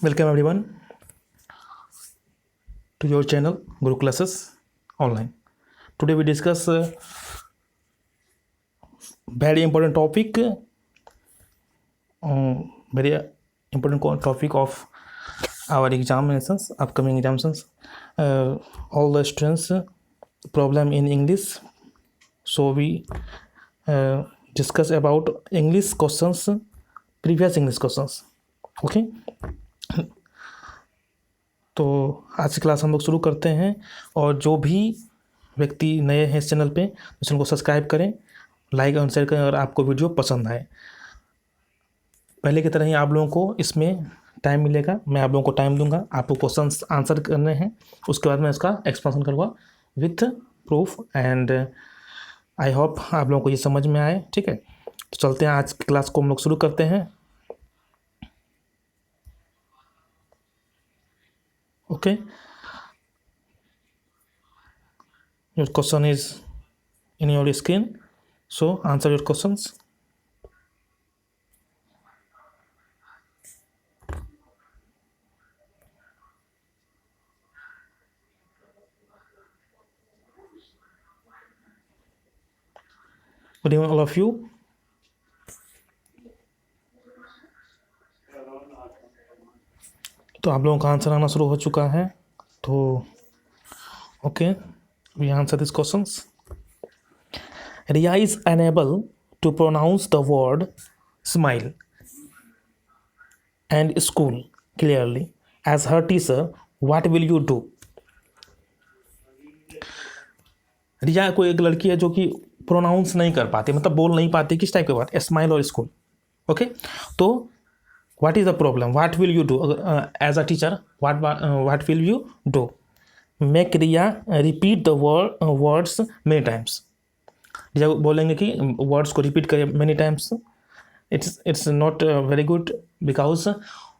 Welcome everyone to your channel Guru Classes Online. Today we discuss a very important topic, very important topic of our examinations, upcoming examinations. All the students problem in English, so we discuss about English questions, previous English questions. Okay. तो आज की class हम लोग शुरू करते हैं, और जो भी व्यक्ति नए हैं इस चैनल पे तो चैनल को सब्सक्राइब करें, लाइक और शेयर करें अगर आपको वीडियो पसंद आए। पहले की तरह ही आप लोगों को इसमें टाइम मिलेगा, मैं आप लोगों को टाइम दूंगा, आपको क्वेश्चंस आंसर करने हैं, उसके बाद मैं इसका एक्सप्लेनेशन करूँगा with proof, and I hope आप लोगों को ये समझ में आए। ठीक है, तो चलते हैं, आज की क्लास को हम लोग शुरू करते हैं। Okay, your question is in your screen, so answer your questions. Good evening all of you. तो आप लोगों का आंसर आना शुरू हो चुका है, तो okay, we answer this questions. Riya is unable to pronounce the word smile and school clearly. As her teacher, what will you do? रिया कोई एक लड़की है जो कि प्रोनाउंस नहीं कर पाती, मतलब बोल नहीं पाती किस टाइप के वर्ड, स्माइल और स्कूल। ओके, तो what is the problem, what will you do as a teacher, what will you do? Make Riya repeat the words many times. Riya बोलेंगे कि वर्ड्स को रिपीट करें many times. It's not very good because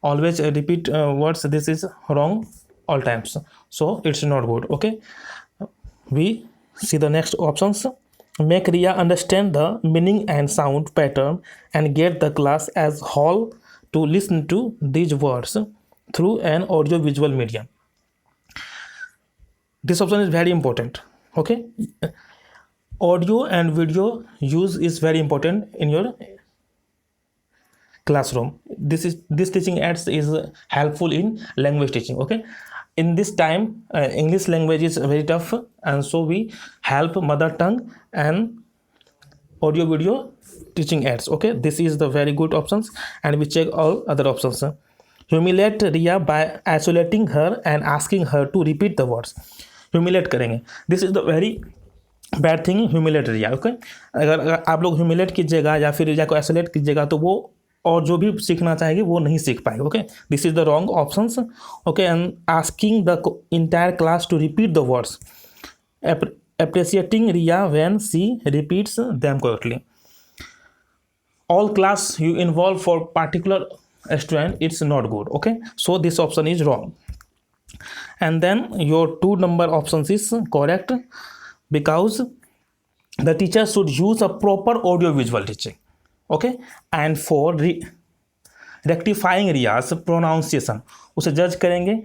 always repeat words, this is wrong all times, so it's not good. Okay, we see the next options. Make Riya understand the meaning and sound pattern and get the class as whole to listen to these words through an audio visual medium. This option is very important. Okay, audio and video use is very important in your classroom. This teaching aids is helpful in language teaching. Okay, in this time English language is very tough, and so we help mother tongue and audio video teaching aids. Okay, this is the very good options, and we check all other options. Humiliate Riya by isolating her and asking her to repeat the words. Humiliate करेंगे, this is the very bad thing, humiliate Riya. Okay, अगर आप लोग humiliate कीजिएगा या फिर रिया को isolate कीजिएगा तो वो और जो भी सीखना चाहेगी वो नहीं सीख पाएगी। Okay, this is the wrong options. Okay, and asking the entire class to repeat the words, appreciating Riya when she repeats them correctly. All class you involve for particular student, it's not good. Okay, so this option is wrong, and then your 2 number options is correct because the teacher should use a proper audio visual teaching. Okay, and for rectifying Riya's pronunciation, उसे जज करेंगे।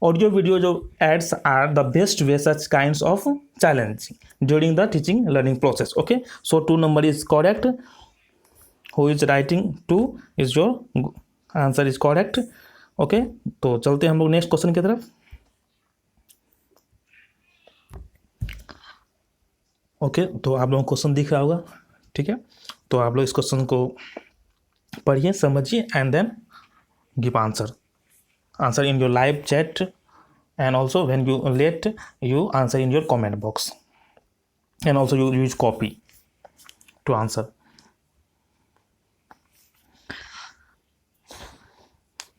Audio video जो aids are the best way such kinds of challenging during the teaching learning process. Okay, so 2 number is correct. Who is writing 2 is your answer is correct. Okay, तो चलते हैं हम लोग next question की तरफ। Okay, तो आप लोगों को क्वेश्चन दिख रहा होगा। ठीक है, तो आप लोग इस क्वेश्चन को पढ़िए, समझिए, and then give answer in your live chat, and also when you let you answer in your comment box, and also you use copy to answer.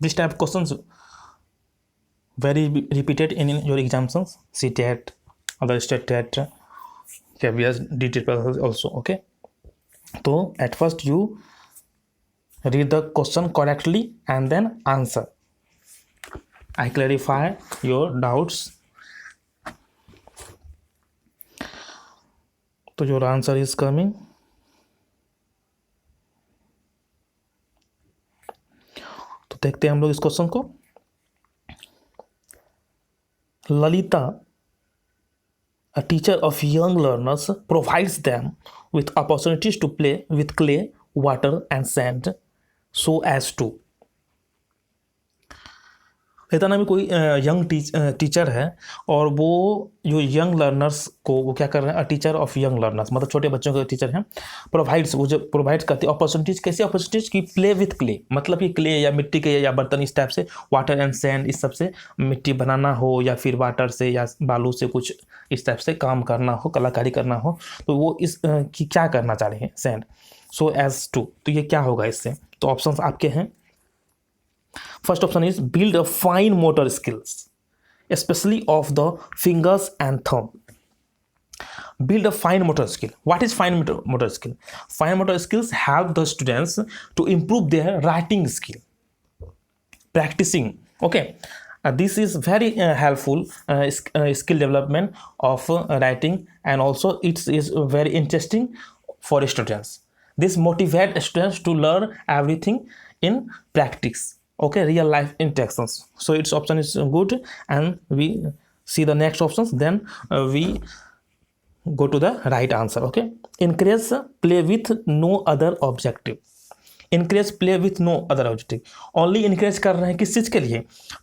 This type questions very repeated in your examinations, CTET, other state TET, KVS, DTET also. Okay, so at first you read the question correctly and then answer. I clarify your doubts. So your answer is coming. तो देखते हैं हम लोग इस question को। Lalita, a teacher of young learners, provides them with opportunities to play with clay, water, and sand so as to. Lalita नामी कोई young teacher है और वो जो यंग लर्नर्स को वो क्या कर रहे हैं, टीचर ऑफ यंग लर्नर्स मतलब छोटे बच्चों के टीचर हैं, प्रोवाइड्स वो जो प्रोवाइड करती है अपॉर्चुनिटीज, कैसी अपॉर्चुनिटीज की प्ले विथ क्ले, मतलब कि क्ले या मिट्टी के या बर्तन इस टाइप से, वाटर एंड सैंड इस सब से मिट्टी बनाना हो या फिर वाटर से या बालू से कुछ इस टाइप से काम करना हो, कलाकारी करना हो, तो वो इस की क्या करना चाह रहे हैं, सैंड सो एज टू, तो ये क्या होगा इससे, तो ऑप्शंस आपके हैं. First option is build a fine motor skills, especially of the fingers and thumb. Build a fine motor skill. What is fine motor skill? Fine motor skills help the students to improve their writing skill. Practicing. Okay. This is very helpful skill development of writing, and also it is very interesting for students. This motivates students to learn everything in practice. Okay, real life interactions. So its option is good, and we see the next options, then we go to the right answer. Okay, encourage play with no other objective. Encourage play with no other objective. Only encourage कर रहे हैं किस चीज़ के लिए,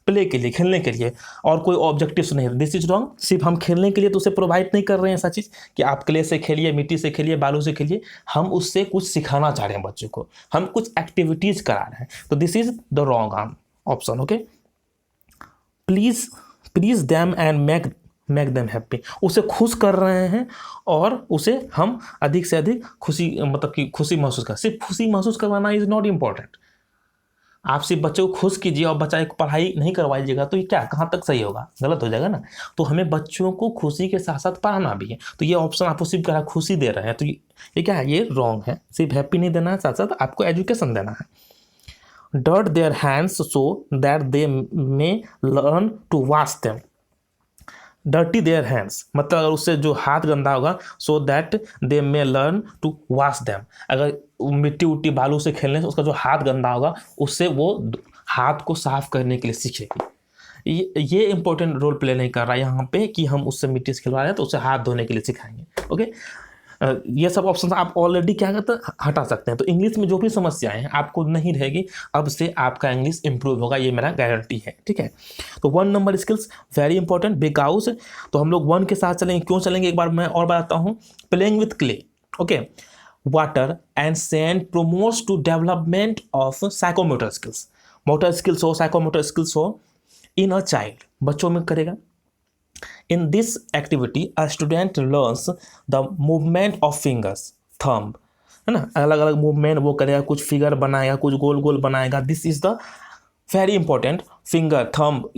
play के लिए, खेलने के लिए, और कोई ऑब्जेक्टिव्स नहीं. This is wrong. सिर्फ हम खेलने के लिए तो उसे प्रोवाइड नहीं कर रहे हैं ऐसा चीज़ कि आप क्ले से खेलिए, मिट्टी से खेलिए, बालू से खेलिए. हम उससे कुछ सिखाना चाह रहे हैं बच्चों को, हम कुछ एक्टिविटीज़ करा रहे हैं, तो this is the wrong option. Okay, please them and make them happy. उसे खुश कर रहे हैं और उसे हम अधिक से अधिक खुशी, मतलब कि खुशी महसूस कर. सिर्फ खुशी महसूस करवाना इज नॉट इम्पॉर्टेंट. आप सिर्फ बच्चे को खुश कीजिए और बच्चा को पढ़ाई नहीं करवाइएगा तो ये क्या, कहाँ तक सही होगा, गलत हो जाएगा ना. तो हमें बच्चों को खुशी के साथ साथ पढ़ाना भी है. तो ये ऑप्शन आपको सिर्फ कहा खुशी दे रहे हैं, तो ये क्या है, ये रॉन्ग है. सिर्फ हैप्पी नहीं देना है, साथ साथ आपको एजुकेशन देना है. Dirt their hands so that they may learn to wash them. Dirty their hands मतलब अगर उससे जो हाथ गंदा होगा, so that they may learn to wash them. अगर मिट्टी उट्टी बालू से खेलने से उसका जो हाथ गंदा होगा, उससे वो हाथ को साफ करने के लिए सीखेगी. ये इंपॉर्टेंट रोल प्ले नहीं कर रहा है यहाँ पे कि हम उससे मिट्टी से खिलवा रहे हैं तो उसे हाथ धोने के लिए सिखाएंगे. ओके, ये सब ऑप्शन आप ऑलरेडी क्या करते हैं, हटा सकते हैं. तो इंग्लिश में जो भी समस्याएं हैं आपको नहीं रहेगी, अब से आपका इंग्लिश इंप्रूव होगा, ये मेरा गारंटी है. ठीक है, तो 1 number skills very important, because तो हम लोग 1 के साथ चलेंगे. क्यों चलेंगे एक बार मैं और बताता हूँ. Playing with clay, okay, water and sand promotes to development of psychomotor skills. Motor skills हो, साइकोमोटर स्किल्स हो इन अ चाइल्ड, बच्चों में करेगा. In this activity, a student learns the movement of fingers, thumb, है ना, अलग अलग movement वो करेगा, कुछ फिगर बनाएगा, कुछ गोल गोल बनाएगा. This is the very important, finger, thumb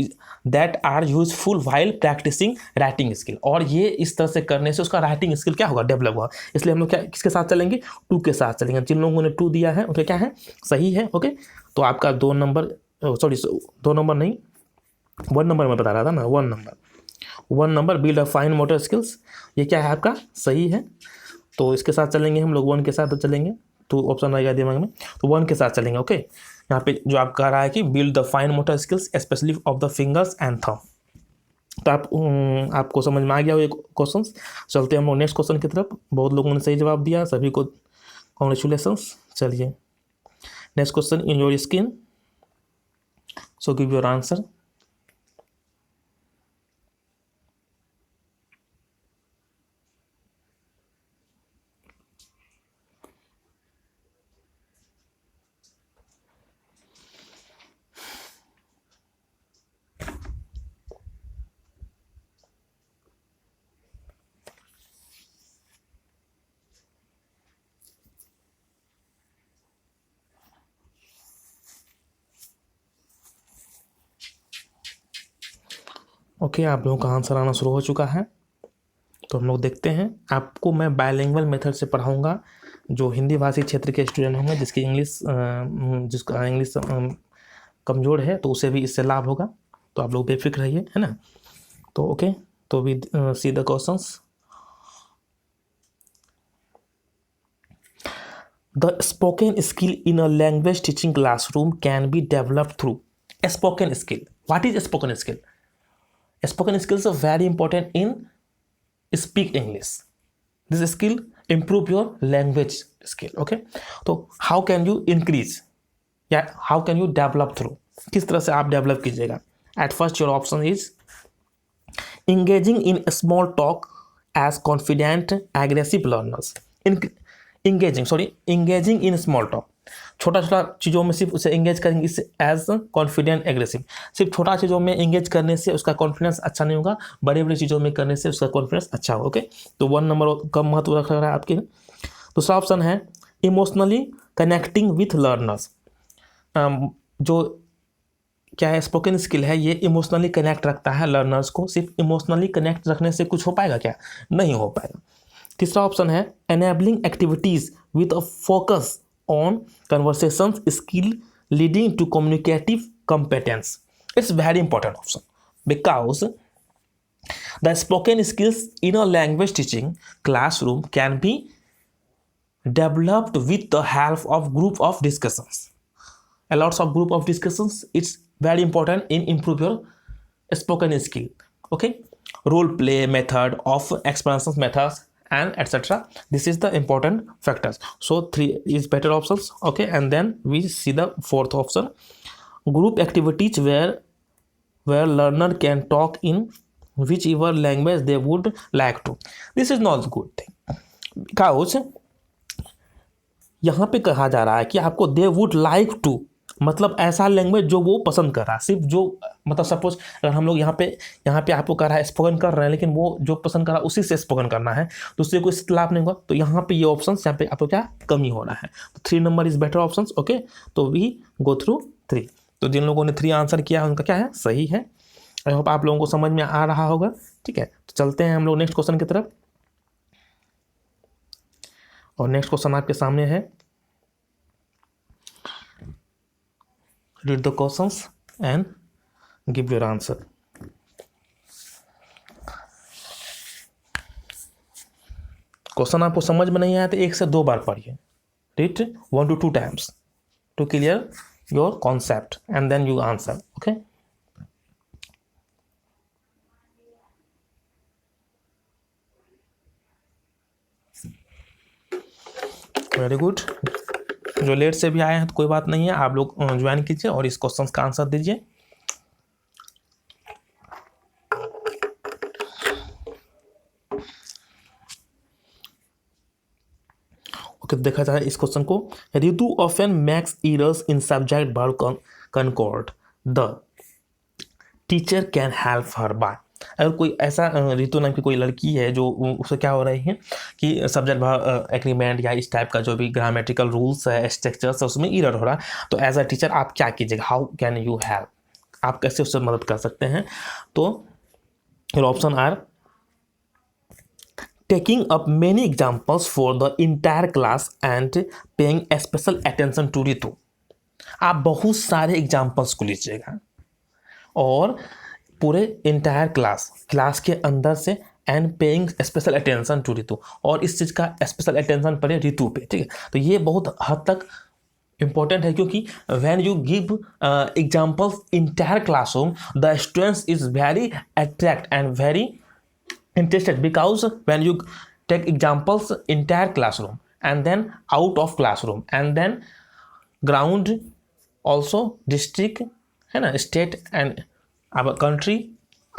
that are useful while practicing writing skill. और ये इस तरह से करने से उसका राइटिंग स्किल क्या होगा, डेवलप होगा. इसलिए हम लोग क्या किसके साथ चलेंगे, 2 के साथ चलेंगे. जिन लोगों ने 2 दिया है उनके क्या है, सही है. ओके, तो आपका 2 नंबर, सॉरी 2 नंबर नहीं, 1 नंबर में बता रहा था ना, 1 number build a fine motor skills, ये क्या है आपका, सही है. तो इसके साथ चलेंगे हम लोग, 1 के साथ तो चलेंगे, तो ऑप्शन रहेगा दिमाग में, तो 1 के साथ चलेंगे. ओके, यहाँ पे जो आप कह रहा है कि build the fine motor skills specially of the fingers and thumb, तो आपको समझ में आ गया वो क्वेश्चन. चलते हैं हम लोग नेक्स्ट क्वेश्चन की तरफ. बहुत लोगों ने सही जवाब दिया, सभी को कॉन्ग्रेचुलेसन्स. चलिए next question, in your screen, so give your answer. Okay, आप लोगों का आंसर आना शुरू हो चुका है, तो हम लोग देखते हैं. आपको मैं बायलिंगुअल मेथड से पढ़ाऊंगा. जो हिंदी भाषी क्षेत्र के स्टूडेंट होंगे, जिसका इंग्लिश कमज़ोर है, तो उसे भी इससे लाभ होगा. तो आप लोग बेफिक्र रहिए, है ना. तो ओके, तो we see the questions. The spoken skill in a language teaching classroom can be developed through. Spoken skill, what is spoken skill? Spoken skills are very important in speak English. This skill improve your language skill. Okay, तो how can you increase या how can you develop through, किस तरह से आप develop कीजिएगा. At first your option is engaging in small talk as confident aggressive learners. engaging in small talk, छोटा छोटा चीज़ों में सिर्फ उसे एंगेज करेंगे इससे एज कॉन्फिडेंट एग्रेसिव. सिर्फ छोटा चीज़ों में एंगेज करने से उसका कॉन्फिडेंस अच्छा नहीं होगा, बड़े बड़े चीज़ों में करने से उसका कॉन्फिडेंस अच्छा होगा. ओके, तो 1 नंबर कम महत्व रख रहा है आपके. दूसरा ऑप्शन है इमोशनली कनेक्टिंग विथ लर्नर्स. जो क्या है स्पोकन स्किल है, ये इमोशनली कनेक्ट रखता है लर्नर्स को. सिर्फ इमोशनली कनेक्ट रखने से कुछ हो पाएगा क्या? नहीं हो पाएगा. तीसरा ऑप्शन है enabling activities with a focus on conversations skill leading to communicative competence. It's very important option because the spoken skills in a language teaching classroom can be developed with the help of group of discussions. A lots of group of discussions, it's very important in improve your spoken skill. Okay, role play method of expansion methods and etc. This is the important factors. So 3 is better options. Okay, and then we see the fourth option, group activities where learner can talk in whichever language they would like to. This is not good thing because यहाँ पे कहा जा रहा है कि आपको they would like to, मतलब ऐसा लैंग्वेज जो वो पसंद कर रहा है. सिर्फ जो मतलब सपोज अगर हम लोग यहाँ पे आपको कर रहा है स्पोकन कर रहे हैं, लेकिन वो जो पसंद कर रहा है उसी से स्पोकन करना है, तो उससे कोई लाभ नहीं होगा. तो यहाँ पे ये ऑप्शन यहाँ पे आपको क्या कमी हो रहा है. तो 3 number is better option. Okay, तो वी गो थ्रू 3. तो जिन लोगों ने 3 आंसर किया है उनका क्या है सही है. आई होप आप लोगों को समझ में आ रहा होगा. ठीक है, तो चलते हैं हम लोग नेक्स्ट क्वेश्चन की तरफ. और नेक्स्ट क्वेश्चन आपके सामने है. Read the questions and give your answer. Question आपको समझ में नहीं आया तो 1 से 2 बार पढ़िए. Read 1 to 2 times to clear your concept and then you answer. Okay. Very good. जो लेट से भी आए हैं तो कोई बात नहीं है, आप लोग ज्वाइन कीजिए और इस क्वेश्चन का आंसर दीजिए. ओके, देखा जाए इस क्वेश्चन को. Ritu often max errors in subject verb concord, the teacher can help her by. अगर कोई ऐसा रितु नाम की कोई लड़की है जो उसे क्या हो रही है कि सब्जेक्ट वर्ब एग्रीमेंट या इस टाइप का जो भी ग्रामेटिकल रूल्स है स्ट्रक्चर्स है उसमें एरर हो रहा है, तो एज अ टीचर आप क्या कीजिएगा, हाउ कैन यू हेल्प, आप कैसे उससे मदद कर सकते हैं. तो option are taking up many examples for the entire class and paying special attention to Ritu. आप बहुत सारे एग्जाम्पल्स को लीजिएगा और पूरे इंटायर क्लास के अंदर से and paying special attention to Ritu, और इस चीज़ का स्पेशल अटेंशन पड़े रितु पे. ठीक है, तो ये बहुत हद तक इम्पोर्टेंट है क्योंकि when you give examples entire classroom the students is very attract and very interested because when you take examples entire classroom and then out of classroom and then ground also district है ना, state and our country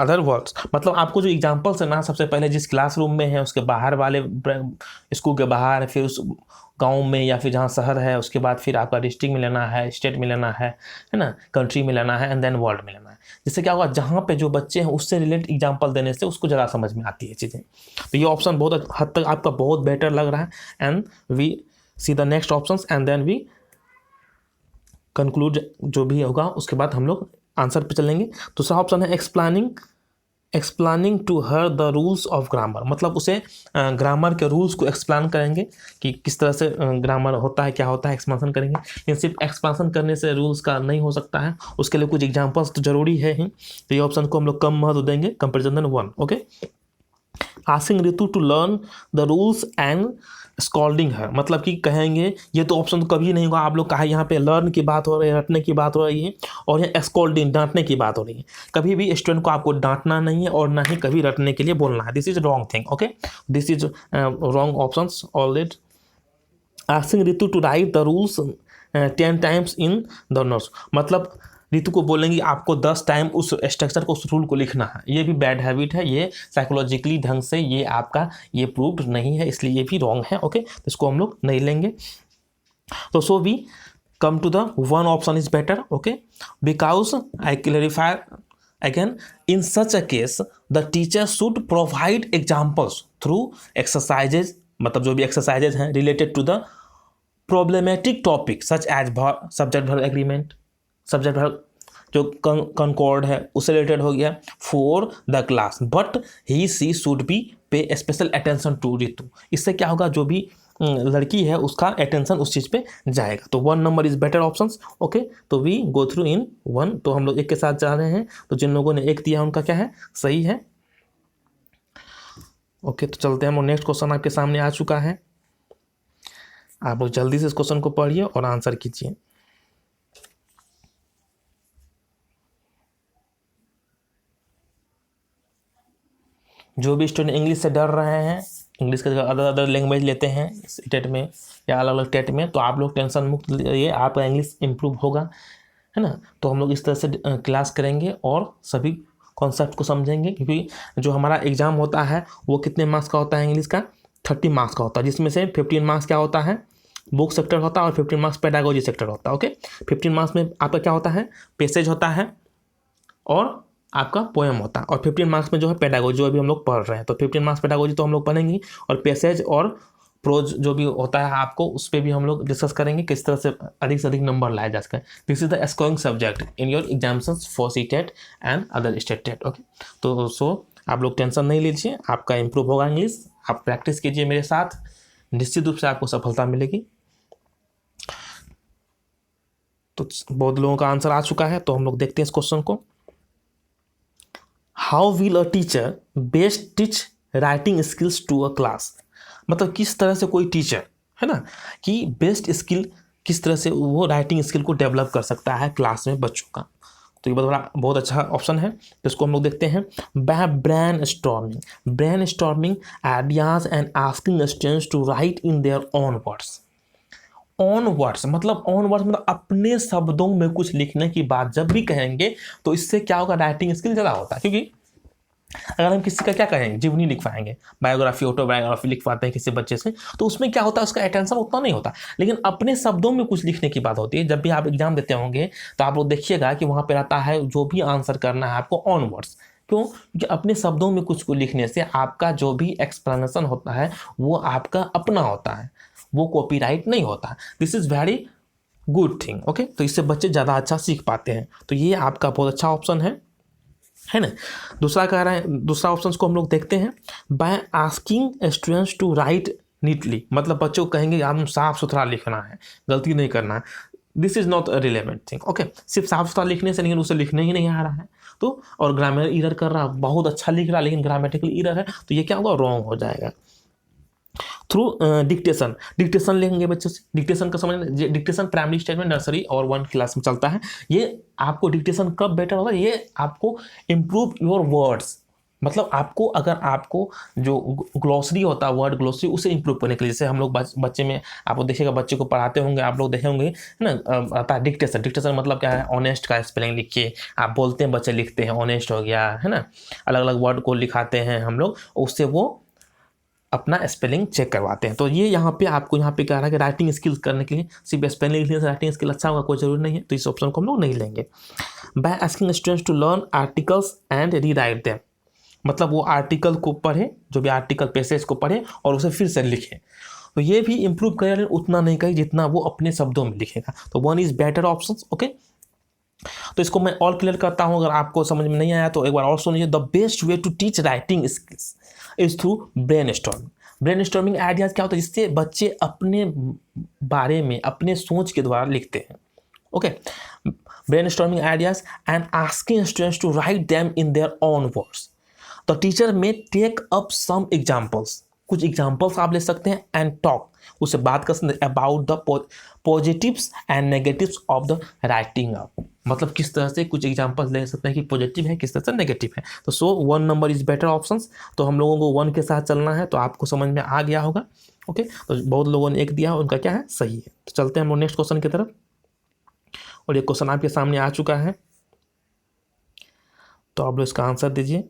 other words, मतलब आपको जो examples है ना सबसे पहले जिस क्लासरूम में है उसके बाहर वाले स्कूल के बाहर, फिर उस गांव में या फिर जहाँ शहर है, उसके बाद फिर आपका डिस्ट्रिक्ट में लेना है, स्टेट में लेना है ना, कंट्री में लेना है एंड देन वर्ल्ड में लेना है. जिससे क्या होगा जहाँ पे जो बच्चे हैं उससे रिलेटेड एग्जाम्पल देने से उसको ज़्यादा समझ में आती है चीज़ें. तो ये ऑप्शन बहुत हद तक आपका बहुत बेटर लग रहा है. And we see the next option and then we conclude जो भी होगा उसके बाद हम लोग आंसर पे चलेंगे. दूसरा ऑप्शन है explaining to her the rules of grammar, मतलब उसे ग्रामर के रूल्स को एक्सप्लान करेंगे कि किस तरह से ग्रामर होता है, क्या होता है, एक्सपांसन करेंगे. लेकिन सिर्फ एक्सपांसन करने से रूल्स का नहीं हो सकता है, उसके लिए कुछ एग्जांपल्स तो जरूरी है ही. तो ये ऑप्शन को हम लोग कम महत्व देंगे comparison 1. Okay, asking Ritu to learn the rules and scolding है, मतलब कि कहेंगे ये तो ऑप्शन तो कभी नहीं होगा। आप लोग कहा यहाँ पे लर्न की बात हो रही है, रटने की बात हो रही है, और यहाँ स्कॉल्डिंग डांटने की बात हो रही है। कभी भी स्टूडेंट को आपको डांटना नहीं है और ना ही कभी रटने के लिए बोलना है। This is wrong thing. Okay, this is wrong option already. Asking Ritu to write the rules 10 times in the notes, मतलब रितु को बोलेंगे आपको 10 टाइम उस स्ट्रक्चर को, उस रूल को लिखना है। ये भी बैड हैबिट है, ये साइकोलॉजिकली ढंग से ये आपका ये प्रूव्ड नहीं है, इसलिए ये भी रॉन्ग है। ओके, तो इसको हम लोग नहीं लेंगे। तो so we come to the one option is better. Okay, because I clarify again, in such a case the teacher should provide examples through exercises, मतलब जो भी एक्सरसाइजेज हैं related to the problematic topic such as subject verb agreement, subject verb जो concord है उससे related हो गया for the class, but he she should be pay special attention to Ritu. इससे क्या होगा, जो भी लड़की है उसका अटेंशन उस चीज़ पे जाएगा। तो 1 number is better options. Okay, तो वी गो थ्रू इन 1, तो हम लोग एक के साथ जा रहे हैं। तो जिन लोगों ने 1 दिया उनका क्या है, सही है। ओके, तो चलते हैं हम। नेक्स्ट क्वेश्चन आपके सामने आ चुका है, आप लोग जल्दी से इस क्वेश्चन को पढ़िए और आंसर कीजिए। जो भी स्टूडेंट इंग्लिश से डर रहे हैं, इंग्लिश के अदर लैंग्वेज लेते हैं टेट में या अलग अलग टेट में, तो आप लोग टेंशन मुक्त रहिए, आपका इंग्लिश इम्प्रूव होगा, है ना। तो हम लोग इस तरह से क्लास करेंगे और सभी कॉन्सेप्ट को समझेंगे, क्योंकि जो हमारा एग्जाम होता है वो कितने मार्क्स का होता है, इंग्लिश का 30 मार्क्स का होता है, जिसमें से 15 मार्क्स क्या होता है, बुक सेक्टर होता है, और 15 मार्क्स पेडागोजी सेक्टर होता है। ओके, 15 मार्क्स में आपका क्या होता है, पैसेज होता है और आपका पोएम होता है, और 15 मार्क्स में जो है पेडागोजी, जो अभी हम लोग पढ़ रहे हैं। तो 15 मार्क्स पेडागोजी तो हम लोग पढ़ेंगे, और पैसेज और प्रोज जो भी होता है आपको, उस पर भी हम लोग डिस्कस करेंगे किस तरह से अधिक नंबर लाया जा सके। This is the scoring subject in your examinations for CTET and other state TET. Okay, तो सो आप लोग टेंशन नहीं लीजिए, आपका इंप्रूव होगा इंग्लिश। आप प्रैक्टिस कीजिए मेरे साथ, निश्चित रूप से आपको सफलता मिलेगी। तो बहुत लोगों का आंसर आ चुका है, तो हम लोग देखते हैं इस क्वेश्चन को। How will a teacher best teach writing skills to a class, मतलब किस तरह से कोई टीचर, है ना, कि बेस्ट स्किल किस तरह से वो राइटिंग स्किल को डेवलप कर सकता है क्लास में बच्चों का। तो ये बहुत अच्छा ऑप्शन है। तो इसको हम लोग देखते हैं। Brainstorming ideas and asking students to write in their own words. On words मतलब अपने शब्दों में कुछ लिखने की बात जब भी कहेंगे, तो इससे क्या होगा, राइटिंग स्किल ज़्यादा होता है। क्योंकि अगर हम किसी का क्या कहेंगे, जीवनी लिख पाएंगे, बायोग्राफी ऑटोबायोग्राफी लिख पाते हैं किसी बच्चे से, तो उसमें क्या होता है, उसका अटेंशन उतना नहीं होता। लेकिन अपने शब्दों में कुछ लिखने की बात होती है। जब भी आप एग्जाम देते होंगे तो आप लोग देखिएगा कि वहाँ पर आता है जो भी आंसर करना है आपको ऑन वर्ड्स। क्यों? क्योंकि अपने शब्दों में कुछ को लिखने से आपका जो भी एक्सप्लेनेशन होता है वो आपका अपना होता है, वो कॉपीराइट नहीं होता। This is very good thing. Okay, तो इससे बच्चे ज़्यादा अच्छा सीख पाते हैं। तो ये आपका बहुत अच्छा ऑप्शन है ना। दूसरा कह रहा है, दूसरा ऑप्शन को हम लोग देखते हैं। By asking students to write neatly, मतलब बच्चों को कहेंगे हम साफ सुथरा लिखना है, गलती नहीं करना है। This is not a relevant thing. Okay, सिर्फ साफ सुथरा लिखने से नहीं, उसे लिखने ही नहीं आ रहा है तो, और ग्रामर इरर कर रहा, बहुत अच्छा लिख रहा लेकिन ग्रामेटिकल इरर है, तो ये क्या होगा, रॉन्ग हो जाएगा। थ्रू डिक्टेशन लेंगे बच्चों से। डिक्टेशन का समझ, डिक्टेशन प्राइमरी स्टेज में, नर्सरी और 1 क्लास में चलता है। ये आपको डिक्टेशन कब बेटर होगा, ये आपको इम्प्रूव योर वर्ड्स, मतलब आपको अगर आपको जो ग्लॉसरी होता है, वर्ड ग्लॉसरी, उसे इंप्रूव करने के लिए, जैसे हम लोग बच्चे में आप लोग देखिएगा, बच्चे को पढ़ाते होंगे, आप लोग देखे होंगे, है ना, आता है डिक्टेशन मतलब क्या है, ऑनेस्ट का स्पेलिंग लिख के आप बोलते हैं, बच्चे लिखते हैं, ऑनेस्ट हो गया, है ना, अलग अलग वर्ड को लिखाते हैं हम लोग, उससे वो अपना स्पेलिंग चेक करवाते हैं। तो ये यहाँ पे आपको यहाँ पे कह रहा है कि राइटिंग स्किल्स करने के लिए सिर्फ स्पेलिंग लिखने से राइटिंग स्किल अच्छा होगा, कोई जरूरी नहीं है। तो इस ऑप्शन को हम लोग नहीं लेंगे। By asking students to learn articles and rewrite them, मतलब वो आर्टिकल को पढ़े, जो भी आर्टिकल पैसेज को पढ़े और उसे फिर से लिखे। तो ये भी इंप्रूव करेगा, उतना नहीं करेगा जितना वो अपने शब्दों में लिखेगा। तो 1 इज बेटर ऑप्शन। ओके, तो इसको मैं और क्लियर करता हूँ, अगर आपको समझ में नहीं आया तो एक बार और सुनिए। The best way to teach writing skills is through brainstorming ideas क्या होता है, जिससे बच्चे अपने बारे में अपने सोच के द्वारा लिखते हैं। Okay, brainstorming ideas and asking students to write them in their own words. The teacher may take up some examples, कुछ एग्जाम्पल्स आप ले सकते हैं, एंड टॉक उससे बात कर सकते about the positives and negatives of the writing up, मतलब किस तरह से कुछ एग्जांपल्स ले सकते हैं कि पॉजिटिव है किस तरह से नेगेटिव है। तो सो 1 नंबर इज बेटर ऑप्शंस, तो हम लोगों को 1 के साथ चलना है, तो आपको समझ में आ गया होगा। ओके, तो बहुत लोगों ने 1 दिया, उनका क्या है, सही है। तो चलते हैं हम लोग नेक्स्ट क्वेश्चन की तरफ, और ये क्वेश्चन आपके सामने आ चुका है, तो आप लोग इसका आंसर दीजिए।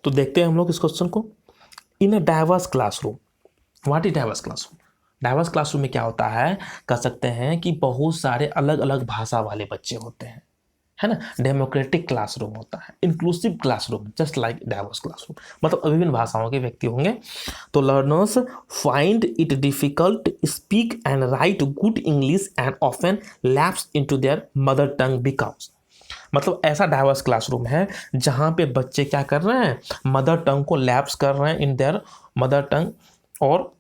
तो देखते हैं हम लोग इस क्वेश्चन को। In a diverse classroom, what is diverse classroom? Diverse classroom में क्या होता है, कह सकते हैं कि बहुत सारे अलग अलग भाषा वाले बच्चे होते हैं, है ना। डेमोक्रेटिक क्लासरूम होता है, inclusive classroom, just like diverse classroom, मतलब विभिन्न भाषाओं के व्यक्ति होंगे। तो learners find it difficult speak and right good English and often lapse into their mother tongue because, मतलब ऐसा डाइवर्स क्लासरूम है जहाँ पे बच्चे क्या कर रहे हैं, मदर टंग को लैप्स कर रहे हैं इन देयर मदर टंग, और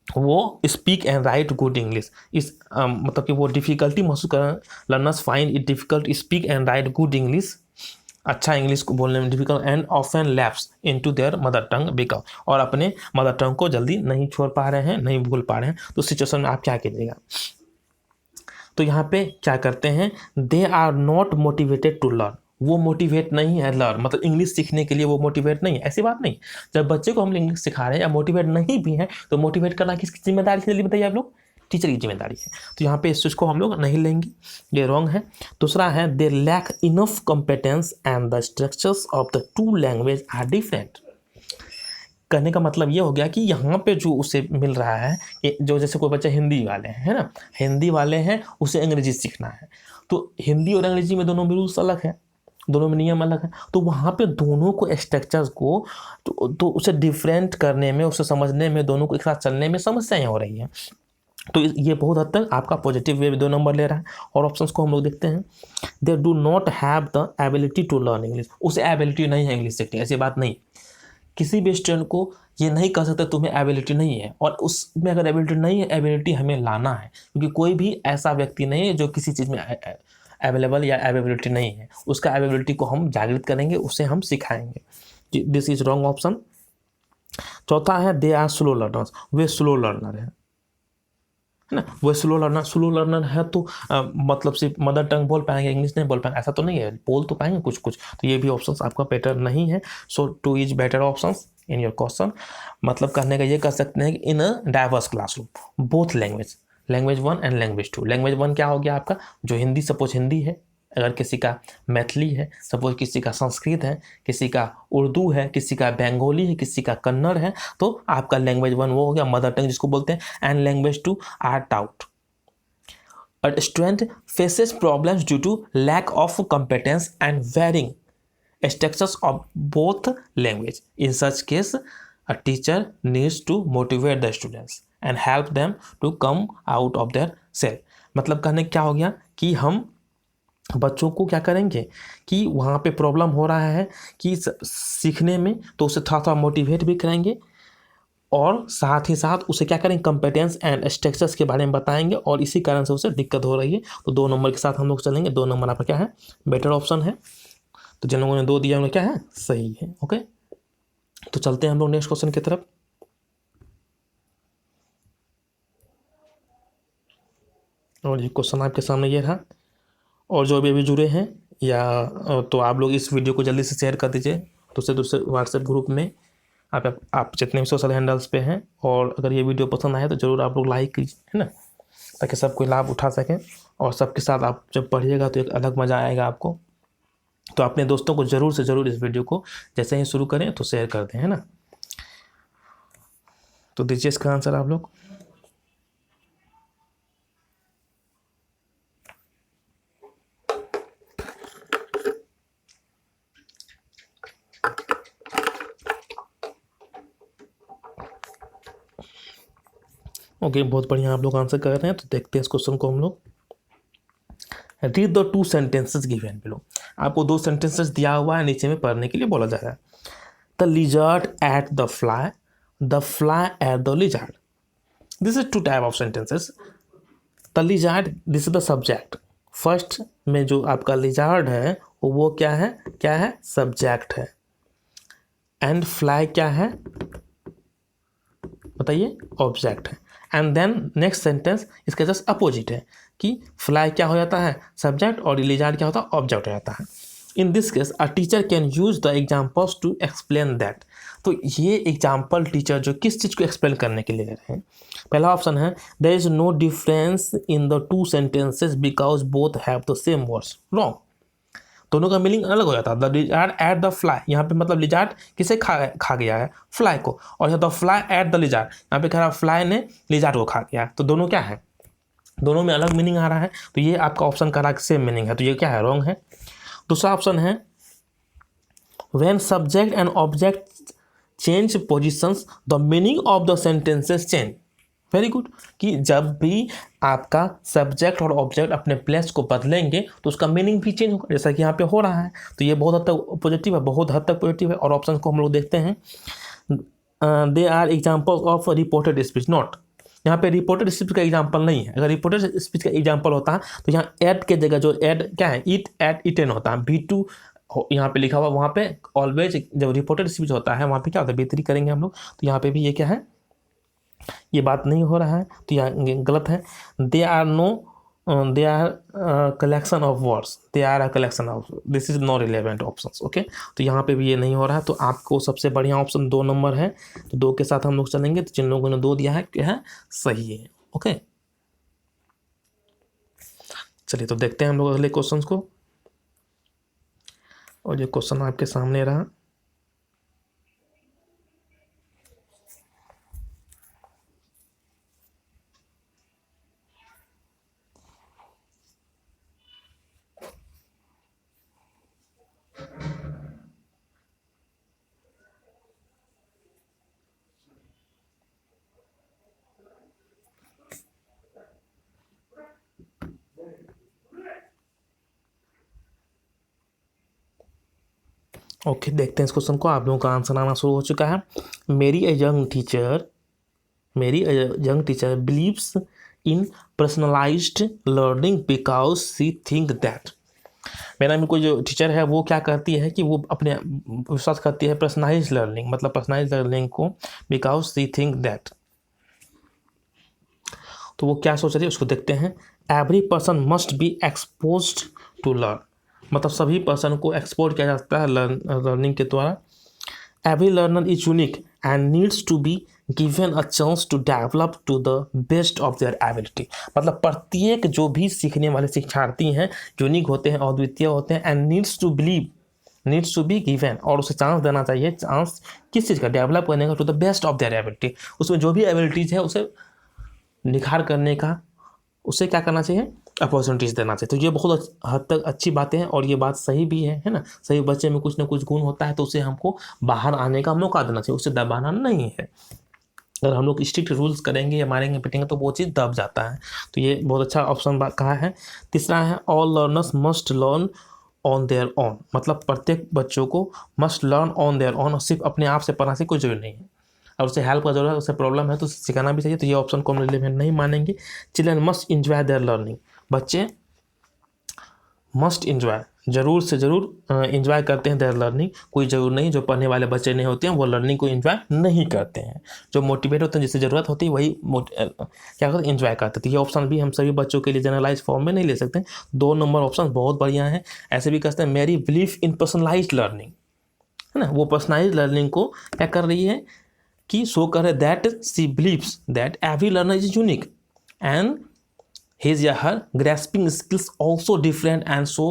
वो speak and right good English, इस मतलब कि वो डिफ़िकल्टी महसूस कर, learners find it difficult speak and right good English, अच्छा इंग्लिश को बोलने में difficult, and often lapse into their mother tongue because, और अपने मदर टंग को जल्दी नहीं छोड़ पा रहे हैं, नहीं भूल पा रहे हैं। तो सिचुएशन में आप क्या कीजिएगा, तो यहाँ पे क्या करते हैं, they are not motivated to learn, वो मोटिवेट नहीं है लर्न, मतलब इंग्लिश सीखने के लिए वो मोटिवेट नहीं है, ऐसी बात नहीं। जब बच्चे को हम इंग्लिश सिखा रहे हैं या मोटिवेट नहीं भी हैं, तो मोटिवेट करना किसकी जिम्मेदारी है, बताइए आप लोग, टीचर की जिम्मेदारी है। तो यहाँ पे इस चीज़ को हम लोग नहीं लेंगे, ये रॉन्ग है। दूसरा है, they lack enough competence and the structures of the two language are different. कहने का मतलब ये हो गया कि यहाँ पे जो उसे मिल रहा है कि जो जैसे कोई बच्चा हिंदी वाले हैं, है ना, हिंदी वाले हैं, उसे अंग्रेजी सीखना है, तो हिंदी और अंग्रेजी में दोनों में रूल्स अलग है, दोनों में नियम अलग है, तो वहाँ पे दोनों को स्ट्रक्चर्स को तो उसे डिफरेंट करने में, उसे समझने में, दोनों को एक साथ चलने में समस्याएं हो रही हैं। तो ये बहुत हद तक आपका पॉजिटिव वे 2 नंबर ले रहा है। और ऑप्शंस को हम लोग देखते हैं, they do not have the ability to learn English, उसे एबिलिटी नहीं है इंग्लिश सीखने, ऐसी बात नहीं। किसी भी स्टूडेंट को ये नहीं कह सकते तुम्हें एबिलिटी नहीं है, और उसमें अगर एबिलिटी नहीं है, एबिलिटी हमें लाना है, क्योंकि कोई भी ऐसा व्यक्ति नहीं है जो किसी चीज़ में अवेलेबल या एबिलिटी नहीं है, उसका एबिलिटी को हम जागृत करेंगे, उसे हम सिखाएंगे। This is wrong option. चौथा है, दे आर स्लो लर्नर्स, वे स्लो लर्नर है ना, वो स्लो लर्नर है, तो मतलब सिर्फ मदर टंग बोल पाएंगे, इंग्लिश नहीं बोल पाएंगे, ऐसा तो नहीं है, बोल तो पाएंगे कुछ कुछ। तो ये भी ऑप्शंस आपका बेटर नहीं है। So 2 is better options in your question. मतलब कहने का ये कह सकते हैं कि in a diverse classroom both language 1 and language 2। Language 1 क्या हो गया आपका, जो हिंदी, सपोज हिंदी है, अगर किसी का मैथिली है, सपोज किसी का संस्कृत है, किसी का उर्दू है, किसी का बंगाली है, किसी का कन्नड़ है, तो आपका लैंग्वेज 1 वो हो गया, मदर टंग जिसको बोलते हैं, and language 2 are taught. A student faces problems due to lack of competence and varying structures of both language. In such case, a teacher needs to motivate the students and help them to come out of their shell. मतलब कहने क्या हो गया कि हम बच्चों को क्या करेंगे कि वहाँ पे प्रॉब्लम हो रहा है कि सीखने में, तो उसे थोड़ा थोड़ा मोटिवेट भी करेंगे, और साथ ही साथ उसे क्या करेंगे, कंपेटेंस एंड स्ट्रक्चर्स के बारे में बताएंगे, और इसी कारण से उसे दिक्कत हो रही है। तो 2 नंबर के साथ हम लोग चलेंगे। 2 नंबर आपका क्या है, बेटर ऑप्शन है। तो जिन लोगों ने 2 दिया उन्हें क्या है, सही है। ओके, तो चलते हैं हम लोग नेक्स्ट क्वेश्चन की तरफ। और ये क्वेश्चन आपके सामने ये रहा, और जो भी अभी जुड़े हैं या तो आप लोग इस वीडियो को जल्दी से शेयर कर दीजिए दूसरे दूसरे व्हाट्सएप ग्रुप में, आप जितने भी सोशल हैंडल्स पे हैं। और अगर ये वीडियो पसंद आए तो ज़रूर आप लोग लाइक कीजिए, है ना, ताकि सब कोई लाभ उठा सकें, और सबके साथ आप जब पढ़िएगा तो एक अलग मज़ा आएगा आपको। तो अपने दोस्तों को ज़रूर से ज़रूर इस वीडियो को जैसे ही शुरू करें तो शेयर कर दें, है ना। तो दीजिए इसका आंसर आप लोग। ओके, बहुत बढ़िया आप लोग आंसर कर रहे हैं। तो देखते हैं इस क्वेश्चन को हम लोग। Read the 2 sentences given below. आपको 2 सेंटेंसेस दिया हुआ है, नीचे में पढ़ने के लिए बोला जा रहा है। The lizard eight the fly at the lizard. This is 2 type of sentences. The lizard, this is the subject. First में जो आपका लिजर्ड है वो क्या है सब्जेक्ट है। एंड फ्लाई क्या है बताइए, ऑब्जेक्ट है। एंड देन नेक्स्ट सेंटेंस इसका जस्ट अपोजिट है कि फ्लाई क्या हो जाता है सब्जेक्ट और लिजर्ड क्या होता है ऑब्जेक्ट हो जाता है। In this case a teacher can use the examples to explain that. तो ये एग्जाम्पल टीचर जो किस चीज़ को एक्सप्लेन करने के लिए दे रहे हैं। पहला ऑप्शन है there is no difference in the 2 sentences because both have the same words. Wrong, दोनों का मीनिंग अलग हो जाता है। The lizard ate the fly, यहाँ पे मतलब लिजार्ड किसे खा गया है फ्लाई को, और यहाँ the fly at the lizard, यहाँ पे कह रहा है फ्लाई ने लिजार्ड को खा गया है। तो दोनों क्या है, दोनों में अलग मीनिंग आ रहा है। तो ये आपका ऑप्शन कह रहा है सेम मीनिंग है, तो ये क्या है रॉन्ग है। दूसरा ऑप्शन है when subject and object change positions the meaning of the sentences change. Very good, कि जब भी आपका सब्जेक्ट और ऑब्जेक्ट अपने प्लेस को बदलेंगे तो उसका मीनिंग भी चेंज होगा, जैसा कि यहाँ पे हो रहा है। तो ये बहुत हद तक पॉजिटिव है, बहुत हद तक पॉजिटिव है। और ऑप्शन को हम लोग देखते हैं, they are examples of reported speech. Not, यहाँ पे रिपोर्टेड स्पीच का एग्जाम्पल नहीं है। अगर रिपोर्टेड स्पीच का एग्जाम्पल होता है तो यहाँ एट के जगह जो एड क्या है इट एट इटेन होता है। B2 यहाँ पे लिखा हुआ, वहाँ पे ऑलवेज जब रिपोर्टेड स्पीच होता है वहाँ पे क्या होता है बेहतरी करेंगे हम लोग। तो यहाँ पे भी ये क्या है, ये बात नहीं हो रहा है, तो यहाँ गलत है। They are collection of words, they are a collection of, this is not relevant options. Okay, तो यहाँ पे भी ये नहीं हो रहा है। तो आपको सबसे बढ़िया ऑप्शन 2 नंबर है, तो 2 के साथ हम लोग चलेंगे। तो जिन लोगों ने 2 दिया है क्या है सही है। ओके, चलिए तो देखते हैं हम लोग अगले क्वेश्चन को। और ये क्वेश्चन आपके सामने रहा। ओके, देखते हैं इस क्वेश्चन को। आप लोगों का आंसर आना शुरू हो चुका है। Mary a young teacher believes in personalized learning because she think that. मेरा में कोई जो टीचर है वो क्या करती है कि वो अपने विश्वास करती है पर्सनलाइज्ड लर्निंग, मतलब पर्सनलाइज्ड लर्निंग को, बिकॉज सी थिंक दैट। तो वो क्या सोच रही है उसको देखते हैं। Every person must be exposed to learn, मतलब सभी पर्सन को एक्सपोज किया जाता है लर्निंग के द्वारा। Every learner is unique and needs to be given a chance to develop to the best of their ability. मतलब प्रत्येक जो भी सीखने वाले शिक्षार्थी हैं यूनिक होते हैं, अद्वितीय होते हैं। And needs to be given, और उसे चांस देना चाहिए। चांस किस चीज़ का, डेवलप करने का, to the best of their ability. उसमें जो भी एबिलिटीज़ है उसे निखार करने का, उसे क्या करना चाहिए अपॉर्चुनिटीज़ देना चाहिए। तो ये बहुत हद तक अच्छी बातें हैं और ये बात सही भी है ना। सही बच्चे में कुछ ना कुछ गुण होता है तो उसे हमको बाहर आने का मौका देना चाहिए, उसे दबाना नहीं है। अगर हम लोग स्ट्रिक्ट रूल्स करेंगे या मारेंगे पीटेंगे तो वो चीज़ दब जाता है। तो ये बहुत अच्छा ऑप्शन कहा है। तीसरा है all learners must learn on their own, मतलब प्रत्येक बच्चों को must learn on their own, सिर्फ अपने आप से पढ़ना से कोई जरूरी नहीं है। और उसे हेल्प का जरूरत है, उसे प्रॉब्लम है तो उसे सिखाना भी चाहिए। तो ये ऑप्शन को हम रिलेवेंट नहीं मानेंगे। Children must enjoy there learning, बच्चे मस्ट इंजॉय, जरूर से जरूर इंजॉय करते हैं देयर लर्निंग। कोई जरूर नहीं, जो पढ़ने वाले बच्चे नहीं होते हैं वो लर्निंग को इंजॉय नहीं करते हैं। जो मोटिवेट होते हैं, जिसे ज़रूरत होती है वही क्या करते हैं, इंजॉय करते हैं। तो ये ऑप्शन भी हम सभी बच्चों के लिए जनरलाइज फॉर्म में नहीं ले सकते। 2 नंबर ऑप्शन बहुत बढ़िया है। ऐसे भी कहते हैं मेरी बिलीफ इन पर्सनलाइज्ड लर्निंग, है ना, वो पर्सनलाइज्ड लर्निंग को क्या कर रही है कि शो कर रहे that she believes that every learner is unique and his या her grasping skills also different and so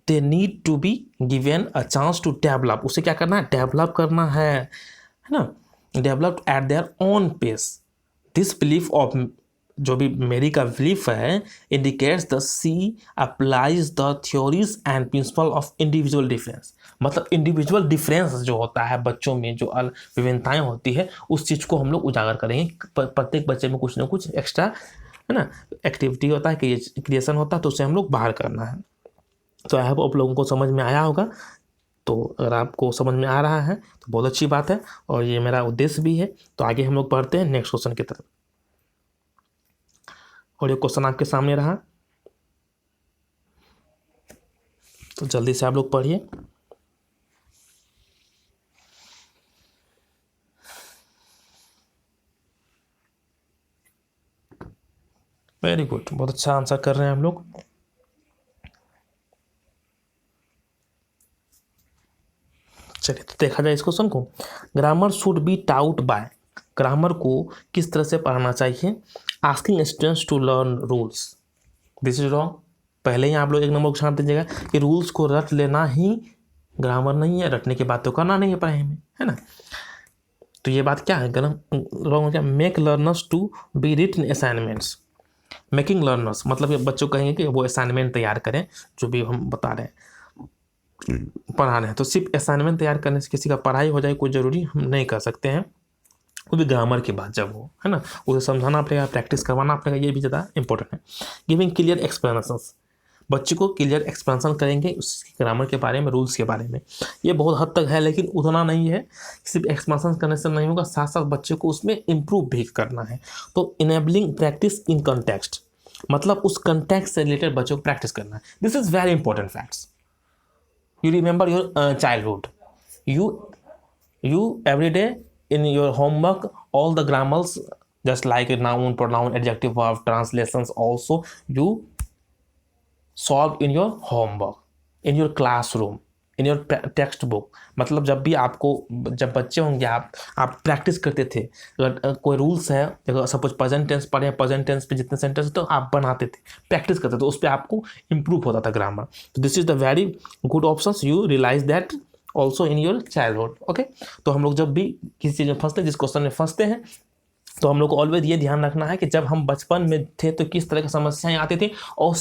they need to be given a chance to develop। उसे क्या करना है, डेवलप करना है ना, develop at their own pace। this belief of जो भी मेरी का बिलीफ है, indicates the she applies the theories and principle of individual difference. मतलब इंडिविजुअल डिफरेंस जो होता है बच्चों में, जो विभिन्नताएं होती है, उस चीज़ को हम लोग उजागर करेंगे। प्रत्येक बच्चे में कुछ ना कुछ एक्स्ट्रा, है ना, एक्टिविटी होता है, क्रिएशन होता है, तो उसे हम लोग बाहर करना है। तो आई होप आप लोगों को समझ में आया होगा। तो अगर आपको समझ में आ रहा है तो बहुत अच्छी बात है, और ये मेरा उद्देश्य भी है। तो आगे हम लोग पढ़ते हैं नेक्स्ट क्वेश्चन की तरफ। और ये क्वेश्चन आपके सामने रहा, तो जल्दी से आप लोग पढ़िए। वेरी गुड, बहुत अच्छा आंसर कर रहे हैं हम लोग। चलिए तो देखा जाए इस क्वेश्चन को। Grammar should be taught by, grammar को किस तरह से पढ़ाना चाहिए? Asking students to learn rules, this is wrong. पहले ही आप लोग एक नंबर को छांट दीजिएगा कि रूल्स को रट लेना ही ग्रामर नहीं है, रटने की बात तो करना नहीं है पढ़ाई में, है ना। तो ये बात क्या है, रॉन्ग हो गया। Make learners to be written assignments, making learners मतलब ये बच्चों कहेंगे कि वो असाइनमेंट तैयार करें, जो भी हम बता रहे हैं पढ़ा रहे हैं। तो सिर्फ असाइनमेंट तैयार करने से किसी का पढ़ाई हो जाए कोई ज़रूरी हम नहीं कर सकते हैं, वो भी ग्रामर की बात जब हो, है ना, उसे समझाना पड़ेगा, प्रैक्टिस करवाना पड़ेगा, ये भी ज़्यादा इंपॉर्टेंट है। गिविंग क्लियर एक्सप्लेनेशंस, बच्चे को क्लियर एक्सप्लेनेशन करेंगे उस ग्रामर के बारे में, रूल्स के बारे में। ये बहुत हद तक है, लेकिन उतना नहीं है, सिर्फ एक्सप्लेनेशन करने से नहीं होगा, साथ साथ बच्चे को उसमें इम्प्रूव भी करना है। तो इनेबलिंग प्रैक्टिस इन कंटेक्स्ट, मतलब उस कंटेक्स्ट से रिलेटेड बच्चों को प्रैक्टिस करना है। This is very important facts. You remember your childhood. You every day in your homework, all the grammars, just like a noun, pronoun, adjective, verb, translations, also you solve in your homework, in your classroom, in your text book। मतलब जब भी आपको, जब बच्चे होंगे आप practice करते थे, अगर कोई रूल्स है, अगर सपोज प्रेजेंट टेंस पढ़े, प्रेजेंट टेंस पे जितने सेंटेंस तो आप बनाते थे, प्रैक्टिस करते थे, उस पर आपको इंप्रूव होता था ग्रामर। तो this is the very good option, you realize that also in your childhood. Okay, तो हम लोग जब भी किसी चीज़ में फंसते हैं, जिस क्वेश्चन में फंसते हैं, तो हम लोग को ऑलवेज ये ध्यान रखना है कि जब हम बचपन में थे तो किस तरह की समस्याएं आती थी और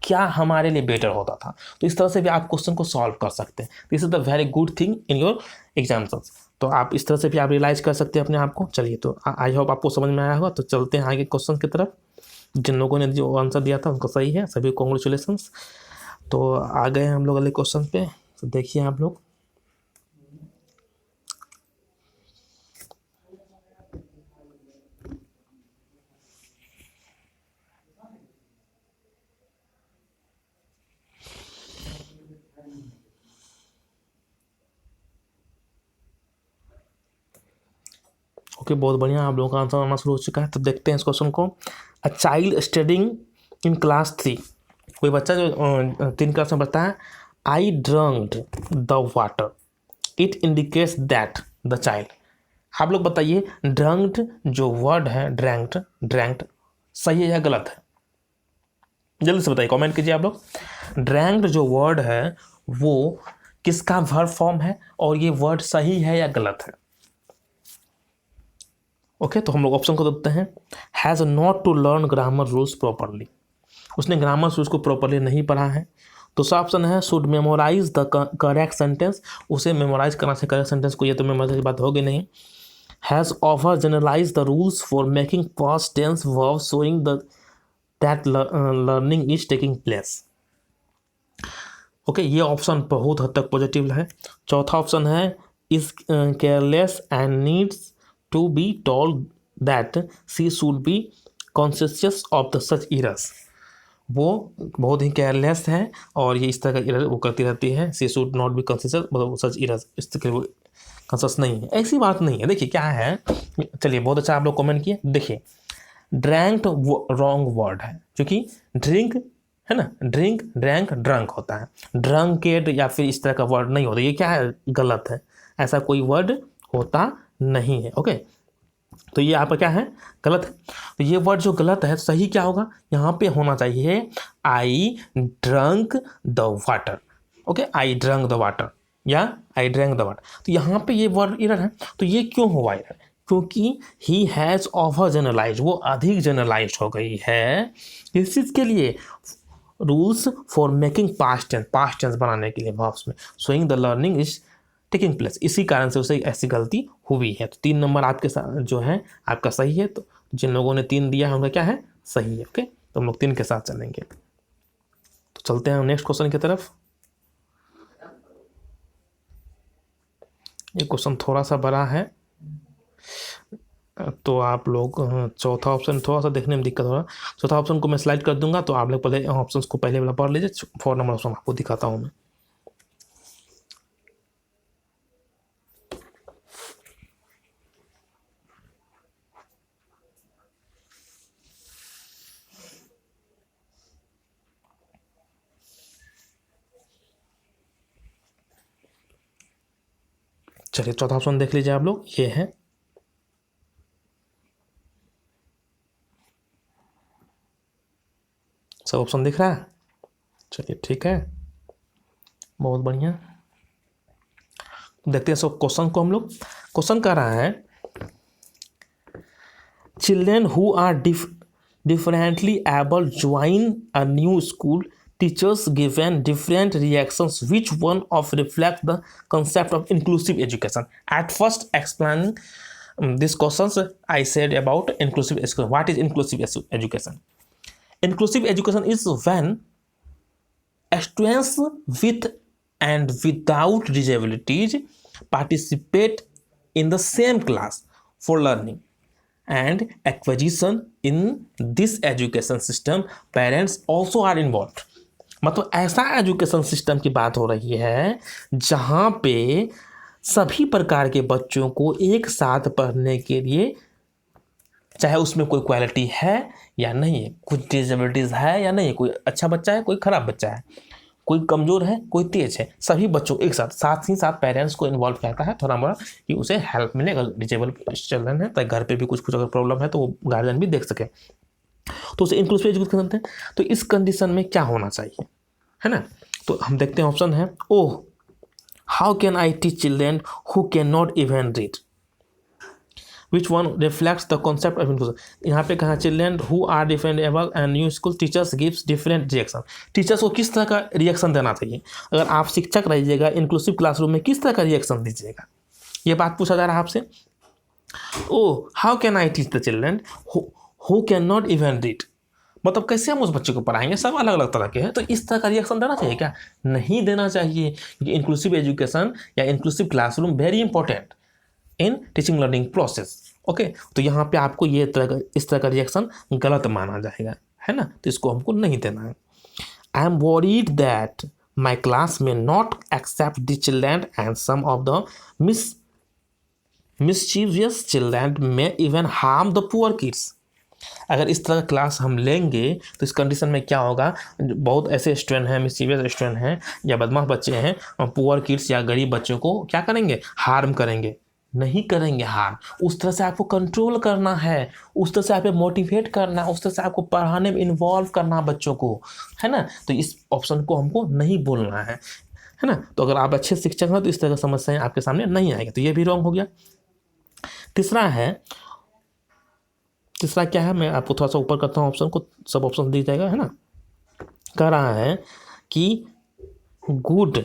क्या हमारे लिए बेटर होता था। तो इस तरह से भी आप क्वेश्चन को सॉल्व कर सकते हैं। This is the very good thing in your exams. तो आप इस तरह से भी आप रियलाइज कर सकते हैं अपने आप को। चलिए, तो आई होप आपको समझ में आया होगा। तो चलते हैं आगे क्वेश्चन की तरफ। जिन लोगों ने जो आंसर दिया था उनको सही है, सभी कॉन्ग्रेचुलेसन्स। तो आ गए हम लोग अगले क्वेश्चन पे। तो देखिए आप लोग, ओके, बहुत बढ़िया, आप लोगों का आंसर आना शुरू हो चुका है। तो देखते हैं इस क्वेश्चन को। A child studying in class 3, कोई बच्चा जो 3 क्लास में पढ़ता है, I drunked the water, it indicates that the child. आप लोग बताइए, ड्रंक्ड जो वर्ड है, ड्रैंक्ड सही है या गलत है? जल्दी से बताइए, कमेंट कीजिए आप लोग। ड्रैंक्ड जो वर्ड है वो किसका वर्ब फॉर्म है, और ये वर्ड सही है या गलत है? ओके, तो हम लोग ऑप्शन को देखते हैं। Has not to learn grammar rules properly, उसने ग्रामर रूल्स को प्रॉपरली नहीं पढ़ा है। दूसरा ऑप्शन है should memorize the correct sentence, उसे मेमोराइज करना चाहिए करेक्ट सेंटेंस को, ये तो मेमोराइज की बात होगी नहीं। Has over generalize the rules for making past tense verb showing that learning is taking place. Okay, ये ऑप्शन बहुत हद तक पॉजिटिव है। चौथा ऑप्शन है is careless and needs to be told that she should be conscious of the such errors, वो बहुत ही careless है और ये इस तरह का एरर वो करती रहती है। She should not be conscious, मतलब सच एरर्स, इस तरह के वो कॉन्शियस नहीं है, ऐसी बात नहीं है। देखिए क्या है, चलिए बहुत अच्छा आप लोग कमेंट किए। देखिए, ड्रैंक रॉन्ग वर्ड है, क्योंकि ड्रिंक है ना, ड्रैंक ड्रंक होता है, ड्रंकेड या फिर इस तरह का वर्ड नहीं होता। ये क्या है, गलत है, ऐसा कोई वर्ड होता नहीं है। ओके, तो ये आपका क्या है, गलत है। तो ये वर्ड जो गलत है, सही क्या होगा, यहाँ पे होना चाहिए I drunk the water. Okay, I drunk the water या आई ड्रैंक द वाटर। तो यहाँ पे ये वर्ड एरर है। तो ये क्यों हुआ एरर, क्योंकि ही हैज़ ओवर जनरलाइज, वो अधिक जनरलाइज हो गई है इस चीज़ के लिए, rules for making past tense बनाने के लिए वर्ब्स में, showing the learning is taking place, इसी कारण से उसे ऐसी गलती हुई है। तो 3 नंबर आपके साथ जो है आपका सही है। तो जिन लोगों ने 3 दिया है उनका क्या है, सही है। ओके, तो हम लोग 3 के साथ चलेंगे। तो चलते हैं नेक्स्ट क्वेश्चन की तरफ। ये क्वेश्चन थोड़ा सा बड़ा है, तो आप लोग चौथा ऑप्शन थोड़ा सा देखने में दिक्कत हो रहा है। चौथा ऑप्शन को मैं स्लाइड कर दूंगा, तो आप लोग पहले ऑप्शन को पहले वाला पढ़ लीजिए। 4 नंबर ऑप्शन आपको दिखाता हूँ मैं। चलिए चौथा ऑप्शन देख लीजिए आप लोग, ये है। सब ऑप्शन दिख रहा है? चलिए ठीक है, बहुत बढ़िया। देखते हैं सब क्वेश्चन को हम लोग। क्वेश्चन कह रहा है children who are differently able join a new school, teachers given different reactions, which one of reflect the concept of inclusive education? At first explaining these questions, I said about inclusive education. What is inclusive education? Inclusive education is when students with and without disabilities participate in the same class for learning and acquisition. In this education system parents also are involved. मतलब ऐसा education system की बात हो रही है जहाँ पे सभी प्रकार के बच्चों को एक साथ पढ़ने के लिए, चाहे उसमें कोई क्वालिटी है या नहीं है, कुछ डिसेबिलिटीज़ है या नहीं, कोई अच्छा बच्चा है कोई ख़राब बच्चा है, कोई कमज़ोर है कोई तेज है, सभी बच्चों एक साथ ही साथ पेरेंट्स को इन्वॉल्व करता है थोड़ा मोड़ा कि उसे हेल्प मिले। अगर डिजेबल चिल्ड्रन है तो घर पे भी कुछ अगर प्रॉब्लम है तो वो गार्जियन भी देख सके, तो उसे इंक्लूसिव एजुकेशन करते हैं। तो इस कंडीशन में क्या होना चाहिए, है ना? तो हम देखते हैं ऑप्शन है, oh how can I teach children who can not even read, which one reflects the concept of inclusion. यहाँ पे कहा children who are different able and new school teachers gives different reaction. Teachers को किस तरह का reaction देना चाहिए, अगर आप शिक्षक रहिएगा इंक्लूसिव क्लासरूम में किस तरह का रिएक्शन दीजिएगा, ये बात पूछा जा रहा है आपसे। Oh how can I teach the children who can not even read, मतलब कैसे हम उस बच्चे को पढ़ाएंगे, सब अलग अलग तरह के हैं, तो इस तरह का रिएक्शन देना चाहिए क्या? नहीं देना चाहिए, क्योंकि इंक्लूसिव एजुकेशन या inclusive classroom very important in teaching learning process. Okay, तो यहाँ पे आपको ये इस तरह का रिएक्शन गलत माना जाएगा, है ना? तो इसको हमको नहीं देना है। I am worried that my class में not accept the children and some of the mischievous children में even harm the poor kids. अगर इस तरह का क्लास हम लेंगे तो इस कंडीशन में क्या होगा, बहुत ऐसे स्टूडेंट हैं, मिसचीवियस स्टूडेंट हैं या बदमाश बच्चे हैं, पुअर किड्स या गरीब बच्चों को क्या करेंगे, हार्म करेंगे। नहीं करेंगे हार्म, उस तरह से आपको कंट्रोल करना है, उस तरह से आपको मोटिवेट करना है, उस तरह से आपको पढ़ाने में इन्वॉल्व करना बच्चों को, है ना? तो इस ऑप्शन को हमको नहीं बोलना है ना? तो अगर आप अच्छे शिक्षक हैं तो इस तरह की समस्याएं आपके सामने नहीं आएगी, तो ये भी रॉन्ग हो गया। तीसरा क्या है, मैं आपको थोड़ा सा ऊपर करता हूँ ऑप्शन को, सब ऑप्शन दिख जाएगा, है ना? कह रहा है कि गुड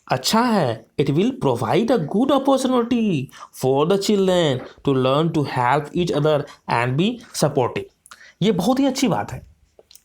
अच्छा है, it will provide a good opportunity for the children to learn to help each other and be supportive. ये बहुत ही अच्छी बात है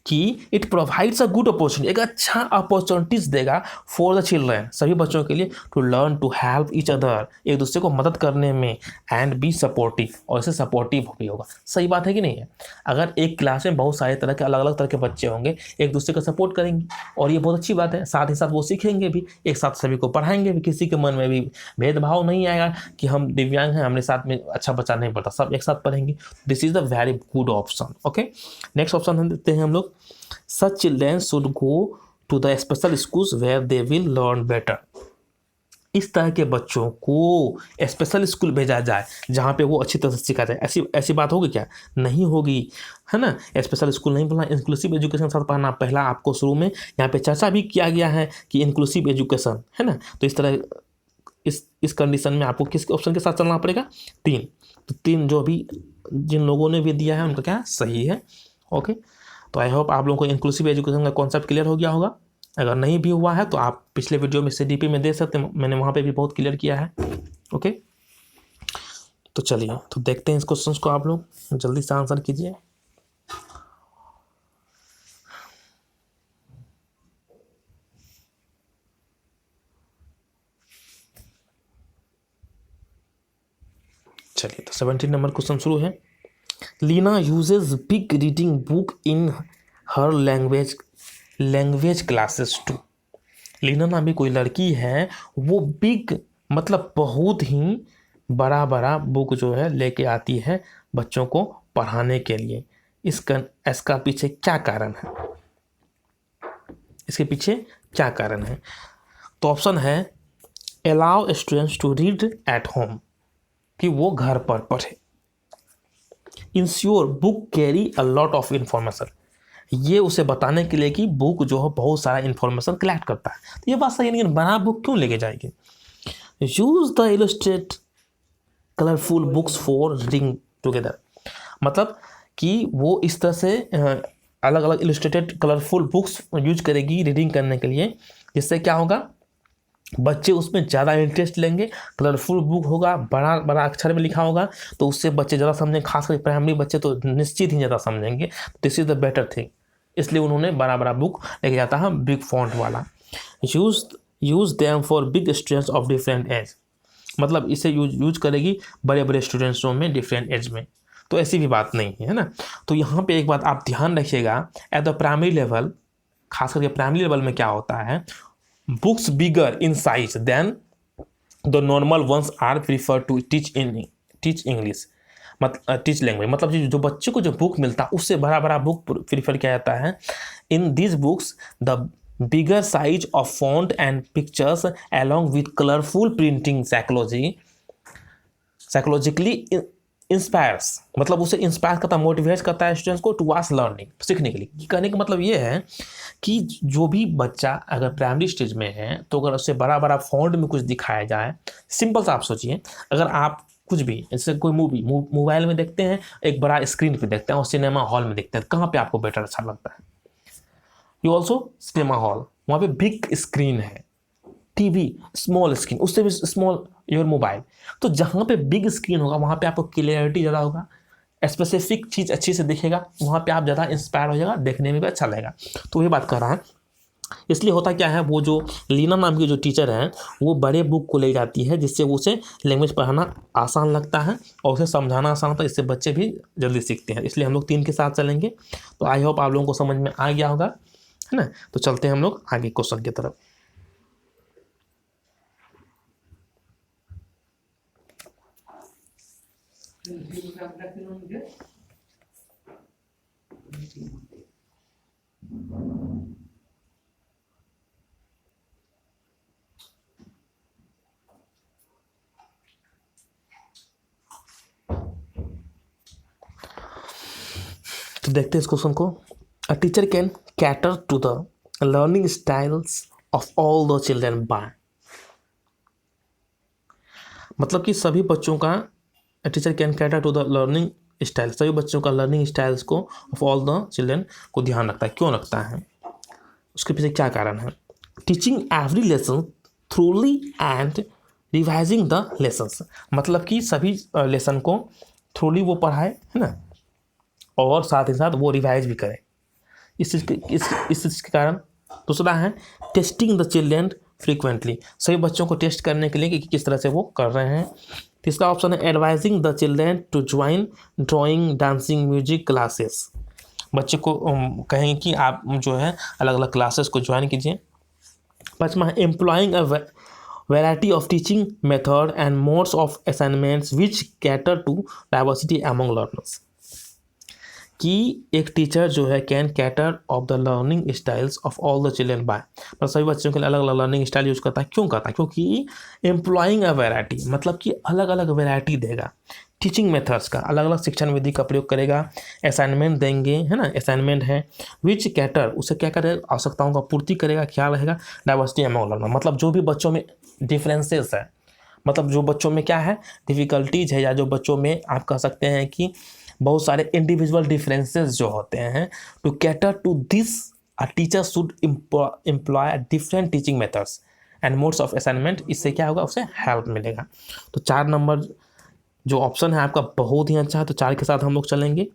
कि it provides a good opportunity, एक अच्छा अपॉर्चुनिटीज देगा फॉर द चिल्ड्रेन, सभी बच्चों के लिए, to learn to help each other, एक दूसरे को मदद करने में, एंड बी सपोर्टिव, और इसे सपोर्टिव भी होगा। सही बात है कि नहीं है? अगर एक क्लास में बहुत सारे तरह के अलग अलग तरह के बच्चे होंगे, एक दूसरे का सपोर्ट करेंगे और ये बहुत अच्छी बात है, साथ ही साथ वो सीखेंगे भी, एक साथ सभी को पढ़ाएंगे भी, किसी के मन में भी भेदभाव नहीं आएगा कि हम दिव्यांग हैं हमारे साथ में अच्छा बच्चा नहीं पढ़ता, सब एक साथ पढ़ेंगे। This is the very good option. Okay, next option हम देखते हैं हम लोग, such children should go to the special schools where they will learn better। इस तरह के बच्चों को स्पेशल स्कूल भेजा जाए जहाँ पे वो अच्छी तरह से सिखा जाए। ऐसी बात होगी क्या? नहीं होगी, है ना? स्पेशल स्कूल नहीं पढ़ना, इंक्लूसिव एजुकेशन साथ पढ़ना। पहला आपको शुरू में यहाँ पे चर्चा भी किया गया है कि इंक्लूसिव एजुकेशन, है ना? तो इस तरह इस कंडीशन में आपको किस ऑप्शन के साथ चलना पड़ेगा? 3। तो 3 जो भी जिन लोगों ने भी दिया है उनका क्या सही है। ओके, तो आई होप आप लोगों को इंक्लूसिव एजुकेशन का कॉन्सेप्ट क्लियर हो गया होगा। अगर नहीं भी हुआ है तो आप पिछले वीडियो में CDP में दे सकते हैं, मैंने वहाँ पे भी बहुत क्लियर किया है। ओके, तो चलिए तो देखते हैं इस क्वेश्चन को, आप लोग जल्दी से आंसर कीजिए। चलिए तो 17 नंबर क्वेश्चन शुरू है। Leena uses big reading book in her language classes to. Leena नामी कोई लड़की है, वो बिग मतलब बहुत ही बड़ा बुक जो है लेके आती है बच्चों को पढ़ाने के लिए। इसका पीछे क्या कारण है? इसके पीछे क्या कारण है? तो ऑप्शन है allow students to read at home, कि वो घर पर पढ़े। Ensure book carry a lot of information, ये उसे बताने के लिए कि बुक जो है बहुत सारा इंफॉर्मेशन कलेक्ट करता है। तो ये बात सही है, लेकिन बड़ा बुक क्यों लेके जाएगी? Use the illustrate colourful books for reading together, मतलब कि वो इस तरह से अलग अलग इलस्ट्रेटेड कलरफुल बुक्स यूज करेगी रीडिंग करने के लिए, जिससे क्या होगा, बच्चे उसमें ज़्यादा इंटरेस्ट लेंगे। कलरफुल बुक होगा, बड़ा बड़ा अक्षर में लिखा होगा, तो उससे बच्चे ज़्यादा समझेंगे, खासकर प्राइमरी बच्चे तो निश्चित ही ज़्यादा समझेंगे। This is the better thing, इसलिए उन्होंने बड़ा बुक लेके जाता है बिग फॉन्ट वाला। Use them for big students of different age, मतलब इसे यूज करेगी बड़े स्टूडेंट्सों में डिफरेंट एज में। तो ऐसी भी बात नहीं है ना। तो यहाँ पे एक बात आप ध्यान रखिएगा, एट द प्राइमरी लेवल, खास करके प्राइमरी लेवल में क्या होता है, books bigger in size than the normal ones are preferred to teach English, teach language, मतलब जो बच्चे को जो बुक मिलता है उससे बड़ा बुक प्रीफर किया जाता है। In this books the bigger size of font and pictures along with colorful printing psychologically inspires, मतलब उसे इंस्पायर करता है, मोटिवेट करता है स्टूडेंट्स को टुवर्ड्स लर्निंग, सीखने के लिए। कहने का मतलब ये है कि जो भी बच्चा अगर प्राइमरी स्टेज में है, तो अगर उससे बड़ा फॉन्ट में कुछ दिखाया जाए, सिंपल सा आप सोचिए, अगर आप कुछ भी जैसे कोई मूवी मोबाइल में देखते हैं, एक बड़ा स्क्रीन पे देखते हैं, और सिनेमा हॉल में देखते हैं, कहाँ पे आपको बेटर अच्छा लगता है? यू ऑल्सो सिनेमा हॉल, वहाँ पे बिग स्क्रीन है, टीवी स्मॉल स्क्रीन, उससे भी स्मॉल योर मोबाइल। तो जहाँ पे बिग स्क्रीन होगा वहाँ पे आपको क्लियरिटी ज़्यादा होगा, स्पेसिफिक चीज़ अच्छी से दिखेगा, वहाँ पे आप ज़्यादा इंस्पायर हो जाएगा, देखने में भी अच्छा लगेगा। तो ये बात कर रहा है। इसलिए होता क्या है, वो जो लीना नाम की जो टीचर है, वो बड़े बुक को ले जाती है, जिससे उसे लैंग्वेज पढ़ाना आसान लगता है और उसे समझाना आसान होता है, इससे बच्चे भी जल्दी सीखते हैं। इसलिए हम लोग 3 के साथ चलेंगे। तो आई होप आप लोगों को समझ में आ गया होगा, है ना। तो चलते हैं हम लोग आगे क्वेश्चन की तरफ। तो देखते हैं इस क्वेश्चन को। A teacher can cater to the learning styles of all the children by, मतलब कि सभी बच्चों का, teacher can cater to the learning style, सभी बच्चों का लर्निंग स्टाइल्स को ऑफ ऑल द चिल्ड्रन को ध्यान रखता है। क्यों रखता है, उसके पीछे क्या कारण है? Teaching every lesson थ्रूली and revising the lessons, मतलब कि सभी लेसन को थ्रूली वो पढ़ाए, है ना, और साथ ही साथ वो रिवाइज भी करे। इस चीज़ के कारण। दूसरा है टेस्टिंग द चिल्ड्रन फ्रीक्वेंटली, सभी बच्चों को टेस्ट करने के लिए कि किस तरह से वो कर रहे हैं। तीसरा ऑप्शन है advising the children to join drawing, dancing, music classes, बच्चे को कहें कि आप जो है अलग अलग क्लासेस को ज्वाइन कीजिए। पाँचवा है employing a variety of teaching method and modes of assignments which cater to diversity among learners, कि एक टीचर जो है can cater of the learning styles of all the children by, मतलब सभी बच्चों के लिए अलग अलग लर्निंग स्टाइल यूज करता है। क्यों करता है? क्योंकि एम्प्लॉइंग अ वैरायटी, मतलब कि अलग अलग वैरायटी देगा, टीचिंग मेथड्स का अलग अलग शिक्षण विधि का प्रयोग करेगा, असाइनमेंट देंगे, है ना, असाइनमेंट है, विच कैटर उसे क्या करेगा, आवश्यकताओं का पूर्ति करेगा, ख्याल रहेगा, डाइवर्सिटी अमंग लर्नर, मतलब जो भी बच्चों में डिफरेंसेस है, मतलब जो बच्चों में क्या है डिफ़िकल्टीज है, या जो बच्चों में आप कह सकते हैं कि बहुत सारे इंडिविजुअल डिफरेंसेस जो होते हैं, to cater to this a teacher should employ different teaching methods and modes of assignment. इससे क्या होगा, उसे हेल्प मिलेगा। तो 4 नंबर जो ऑप्शन है आपका बहुत ही अच्छा है, तो 4 के साथ हम लोग चलेंगे।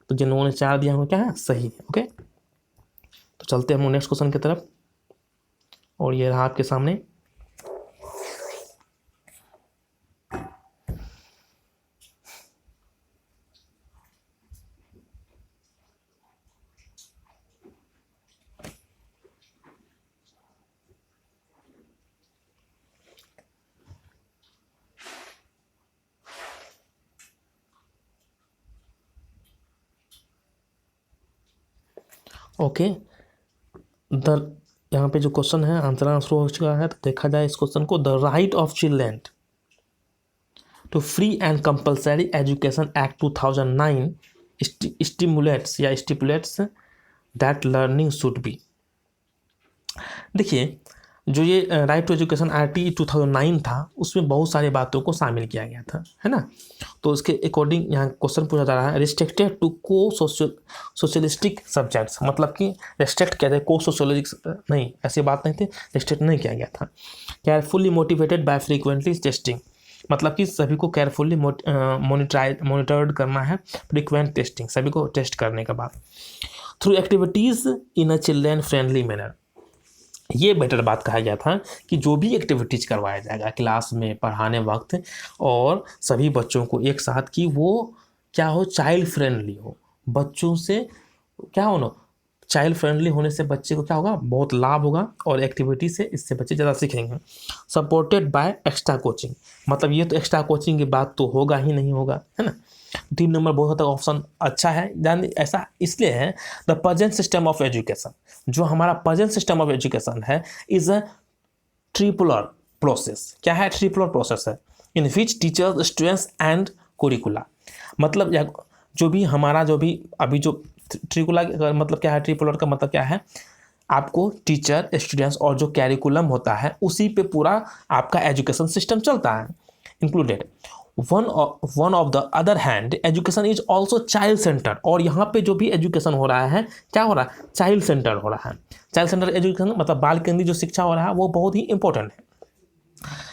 तो जिन्होंने 4 दिया होगा क्या है, सही है। ओके, तो चलते हैं हम नेक्स्ट क्वेश्चन की तरफ, और ये रहा आपके सामने। ओके, द यहाँ पे जो क्वेश्चन है आंसर हो चुका है, तो देखा जाए इस क्वेश्चन को। The right of children to free and compulsory education act 2009 stimulates या stipulates that learning should be. देखिए, जो ये राइट टू एजुकेशन RT 2009 था, उसमें बहुत सारी बातों को शामिल किया गया था, है ना। तो उसके अकॉर्डिंग यहाँ क्वेश्चन पूछा जा रहा है, रिस्ट्रिक्टेड टू को सोशलिस्टिक सब्जेक्ट्स, मतलब कि रिस्ट्रिक्ट किया जाए, को सोशलिस्टिक नहीं, ऐसी बात नहीं थी, रिस्ट्रिक्ट नहीं किया गया था। Carefully motivated by frequently testing, मतलब कि सभी को केयरफुली मॉनिटर्ड करना है, फ्रीक्वेंट टेस्टिंग, सभी को टेस्ट करने के बाद, थ्रू एक्टिविटीज़ इन अ चिल्ड्रेन फ्रेंडली मैनर। ये बेटर बात कहा गया था कि जो भी एक्टिविटीज़ करवाया जाएगा क्लास में पढ़ाने वक्त, और सभी बच्चों को एक साथ, कि वो क्या हो, चाइल्ड फ्रेंडली हो, बच्चों से क्या हो ना, चाइल्ड फ्रेंडली होने से बच्चे को क्या होगा, बहुत लाभ होगा, और एक्टिविटी से इससे बच्चे ज़्यादा सीखेंगे। सपोर्टेड बाय एक्स्ट्रा कोचिंग, मतलब ये तो एक्स्ट्रा कोचिंग की बात तो होगा ही नहीं होगा, है ना। 3 नंबर बहुत ज़्यादा ऑप्शन अच्छा है, जान ऐसा इसलिए है, the present system of education, जो हमारा प्रेजेंट सिस्टम ऑफ एजुकेशन है, इज अ ट्रिपुलर प्रोसेस। क्या है, ट्रिपुलर प्रोसेस है, इन विच टीचर्स, स्टूडेंट्स एंड कोरिकुला, मतलब जो भी हमारा जो भी अभी जो ट्रिकुला मतलब क्या है, ट्रिपुलर का मतलब क्या है, आपको टीचर, स्टूडेंट्स और जो कैरिकुलम होता है, उसी पे पूरा आपका एजुकेशन सिस्टम चलता है, included. One of the other hand education is also child centre, और यहाँ पे जो भी एजुकेशन हो रहा है, क्या हो रहा है, चाइल्ड सेंटर हो रहा है। चाइल्ड सेंटर एजुकेशन मतलब बाल केंद्रीय जो शिक्षा हो रहा है, वो बहुत ही इंपॉर्टेंट है।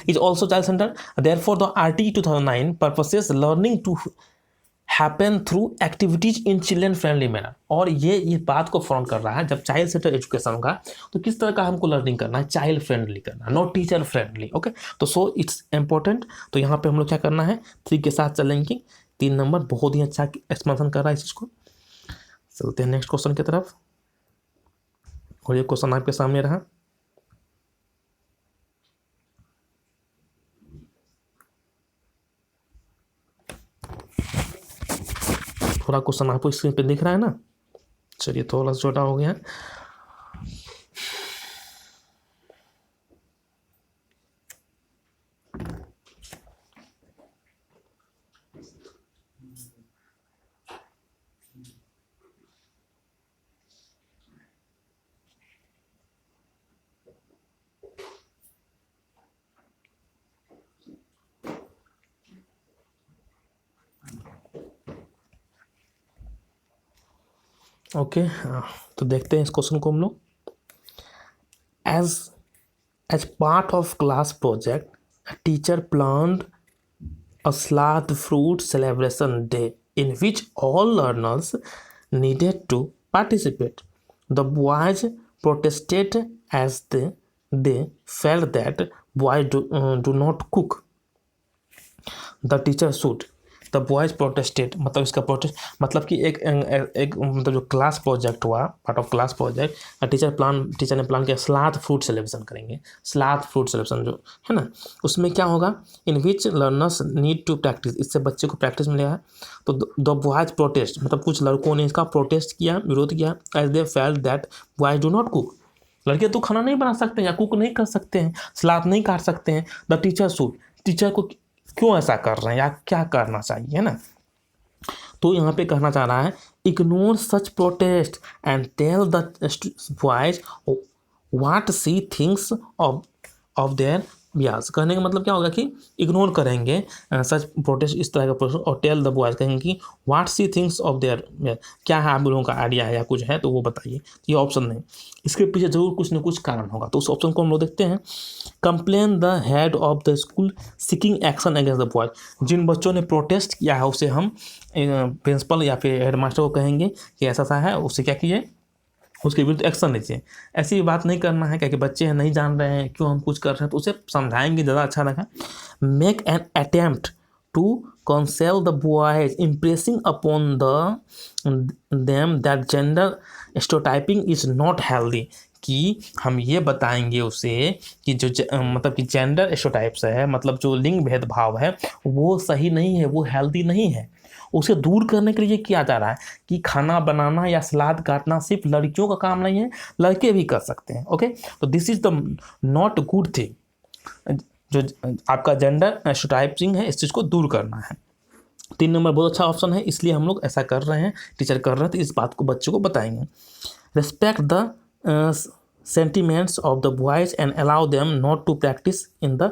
Is also child center, therefore the RT 2009 purposes learning to happen through activities in children friendly manner. और ये बात को फॉर्म कर रहा है, जब चाइल्ड सेंटर एजुकेशन होगा तो किस तरह का हमको लर्निंग करना है, चाइल्ड फ्रेंडली करना है, नॉट टीचर फ्रेंडली। ओके, तो सो इट्स इंपॉर्टेंट। तो यहाँ पे हम लोग क्या करना है, 3 के साथ चलेंगे। 3 नंबर बहुत ही अच्छा एक्सपेंशन कर रहा है इस चीज़ को। चलते हैं नेक्स्ट क्वेश्चन की तरफ, और ये क्वेश्चन आपके सामने रहा। थोड़ा क्वेश्चन आपको स्क्रीन पे दिख रहा है ना, चलिए थोड़ा छोटा हो गया। ओके, तो देखते हैं इस क्वेश्चन को हम लोग। As part of class project teacher planned a Slath fruit celebration day in which all learners needed to participate. The boys protested as they felt that boys do not cook. The teacher should. The boys protested, मतलब इसका protest मतलब कि एक मतलब जो class project हुआ, part of class project, teacher ने plan किया स्लाथ फ्रूट सेलिब्रेशन करेंगे। स्लाथ फ्रूट सेलिब्रेशन जो है ना, उसमें क्या होगा, इन विच लर्नर्स नीड टू प्रैक्टिस, इससे बच्चे को प्रैक्टिस मिलेगा। तो द बॉयज़ प्रोटेस्ट मतलब कुछ लड़कों ने इसका प्रोटेस्ट किया, विरोध किया, as they felt that boys do not cook, लड़के तो खाना नहीं बना सकते या कुक नहीं कर सकते हैं, सलाद नहीं काट सकते हैं। द टीचर शुड, टीचर को क्यों ऐसा कर रहे हैं या क्या करना चाहिए, है ना। तो यहाँ पे कहना चाह रहा है, ignore such protest and tell the boys what she things of their bias कहने का मतलब क्या होगा कि इग्नोर करेंगे सच प्रोटेस्ट, इस तरह का प्रोटेस्ट, और टेल द बॉयज कहेंगे कि what she things of there, क्या है आप लोगों का आइडिया है या कुछ है तो वो बताइए। ये ऑप्शन नहीं, इसके पीछे जरूर कुछ ना कुछ कारण होगा। तो उस ऑप्शन को हम लोग देखते हैं। Complain the head of the school seeking action against the boys, जिन बच्चों ने प्रोटेस्ट किया है उसे हम प्रिंसिपल या फिर हेडमास्टर को कहेंगे कि ऐसा सा है, उससे क्या कीजिए, उसके विरुद्ध एक्शन लीजिए। ऐसी बात नहीं करना है क्योंकि बच्चे हैं, नहीं जान रहे हैं क्यों हम कुछ कर रहे हैं, तो उसे समझाएंगे, ज़्यादा अच्छा लगा। Make an attempt to counsel the boys impressing upon them that gender stereotyping is not healthy, कि हम ये बताएंगे उसे कि जो मतलब कि जेंडर स्टेरियोटाइप्स है, मतलब जो लिंग भेदभाव है वो सही नहीं है, वो हेल्दी नहीं है। उसे दूर करने के लिए किया जा रहा है कि खाना बनाना या सलाद काटना सिर्फ लड़कियों का काम नहीं है, लड़के भी कर सकते हैं। ओके, तो this is the not good thing, जो आपका जेंडर स्टेरियोटाइपिंग है इस चीज़ को दूर करना है। 3 नंबर बहुत अच्छा ऑप्शन है, इसलिए हम लोग ऐसा कर रहे हैं, टीचर कर रहे हैं, तो इस बात को बच्चों को बताएंगे। Respect the sentiments of the boys and allow them not to practice in the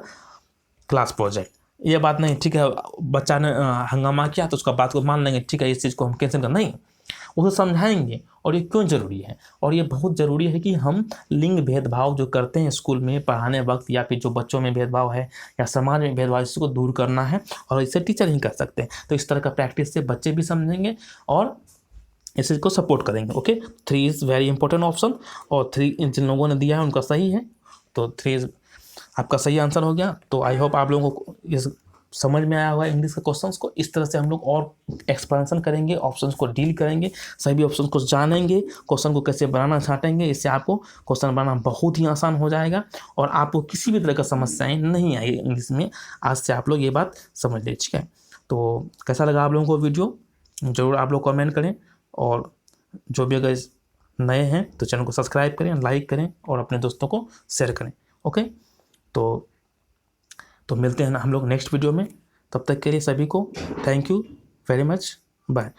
class project. ये बात नहीं, ठीक है बच्चा ने हंगामा किया तो उसका बात को मान लेंगे, ठीक है इस चीज़ को हम कैंसिल करना, नहीं, उसे समझाएंगे और ये क्यों ज़रूरी है। और ये बहुत ज़रूरी है कि हम लिंग भेदभाव जो करते हैं स्कूल में पढ़ाने वक्त, या फिर जो बच्चों में भेदभाव है या समाज में भेदभाव, इसको दूर करना है, और इसे टीचर ही कर सकते हैं। तो इस तरह का प्रैक्टिस से बच्चे भी समझेंगे और इस चीज़ को सपोर्ट करेंगे। Okay, 3 is very important option, और 3 जिन लोगों ने दिया है उनका सही है, तो 3 आपका सही आंसर हो गया। तो आई होप आप लोगों को इस समझ में आया होगा इंग्लिश के क्वेश्चंस को। इस तरह से हम लोग और एक्सपेंशन करेंगे, ऑप्शंस को डील करेंगे, सभी ऑप्शंस को जानेंगे, क्वेश्चन को कैसे बनाना छाटेंगे, इससे आपको क्वेश्चन बनाना बहुत ही आसान हो जाएगा और आपको किसी भी तरह का समस्याएं नहीं आएगी इंग्लिश में। आज से आप लोग ये बात समझ लीजिए, ठीक है। तो कैसा लगा आप लोगों को वीडियो, ज़रूर आप लोग कमेंट करें, और जो भी अगर नए हैं तो चैनल को सब्सक्राइब करें, लाइक करें और अपने दोस्तों को शेयर करें। ओके, तो मिलते हैं हम लोग नेक्स्ट वीडियो में। तब तक के लिए सभी को thank you very much, bye.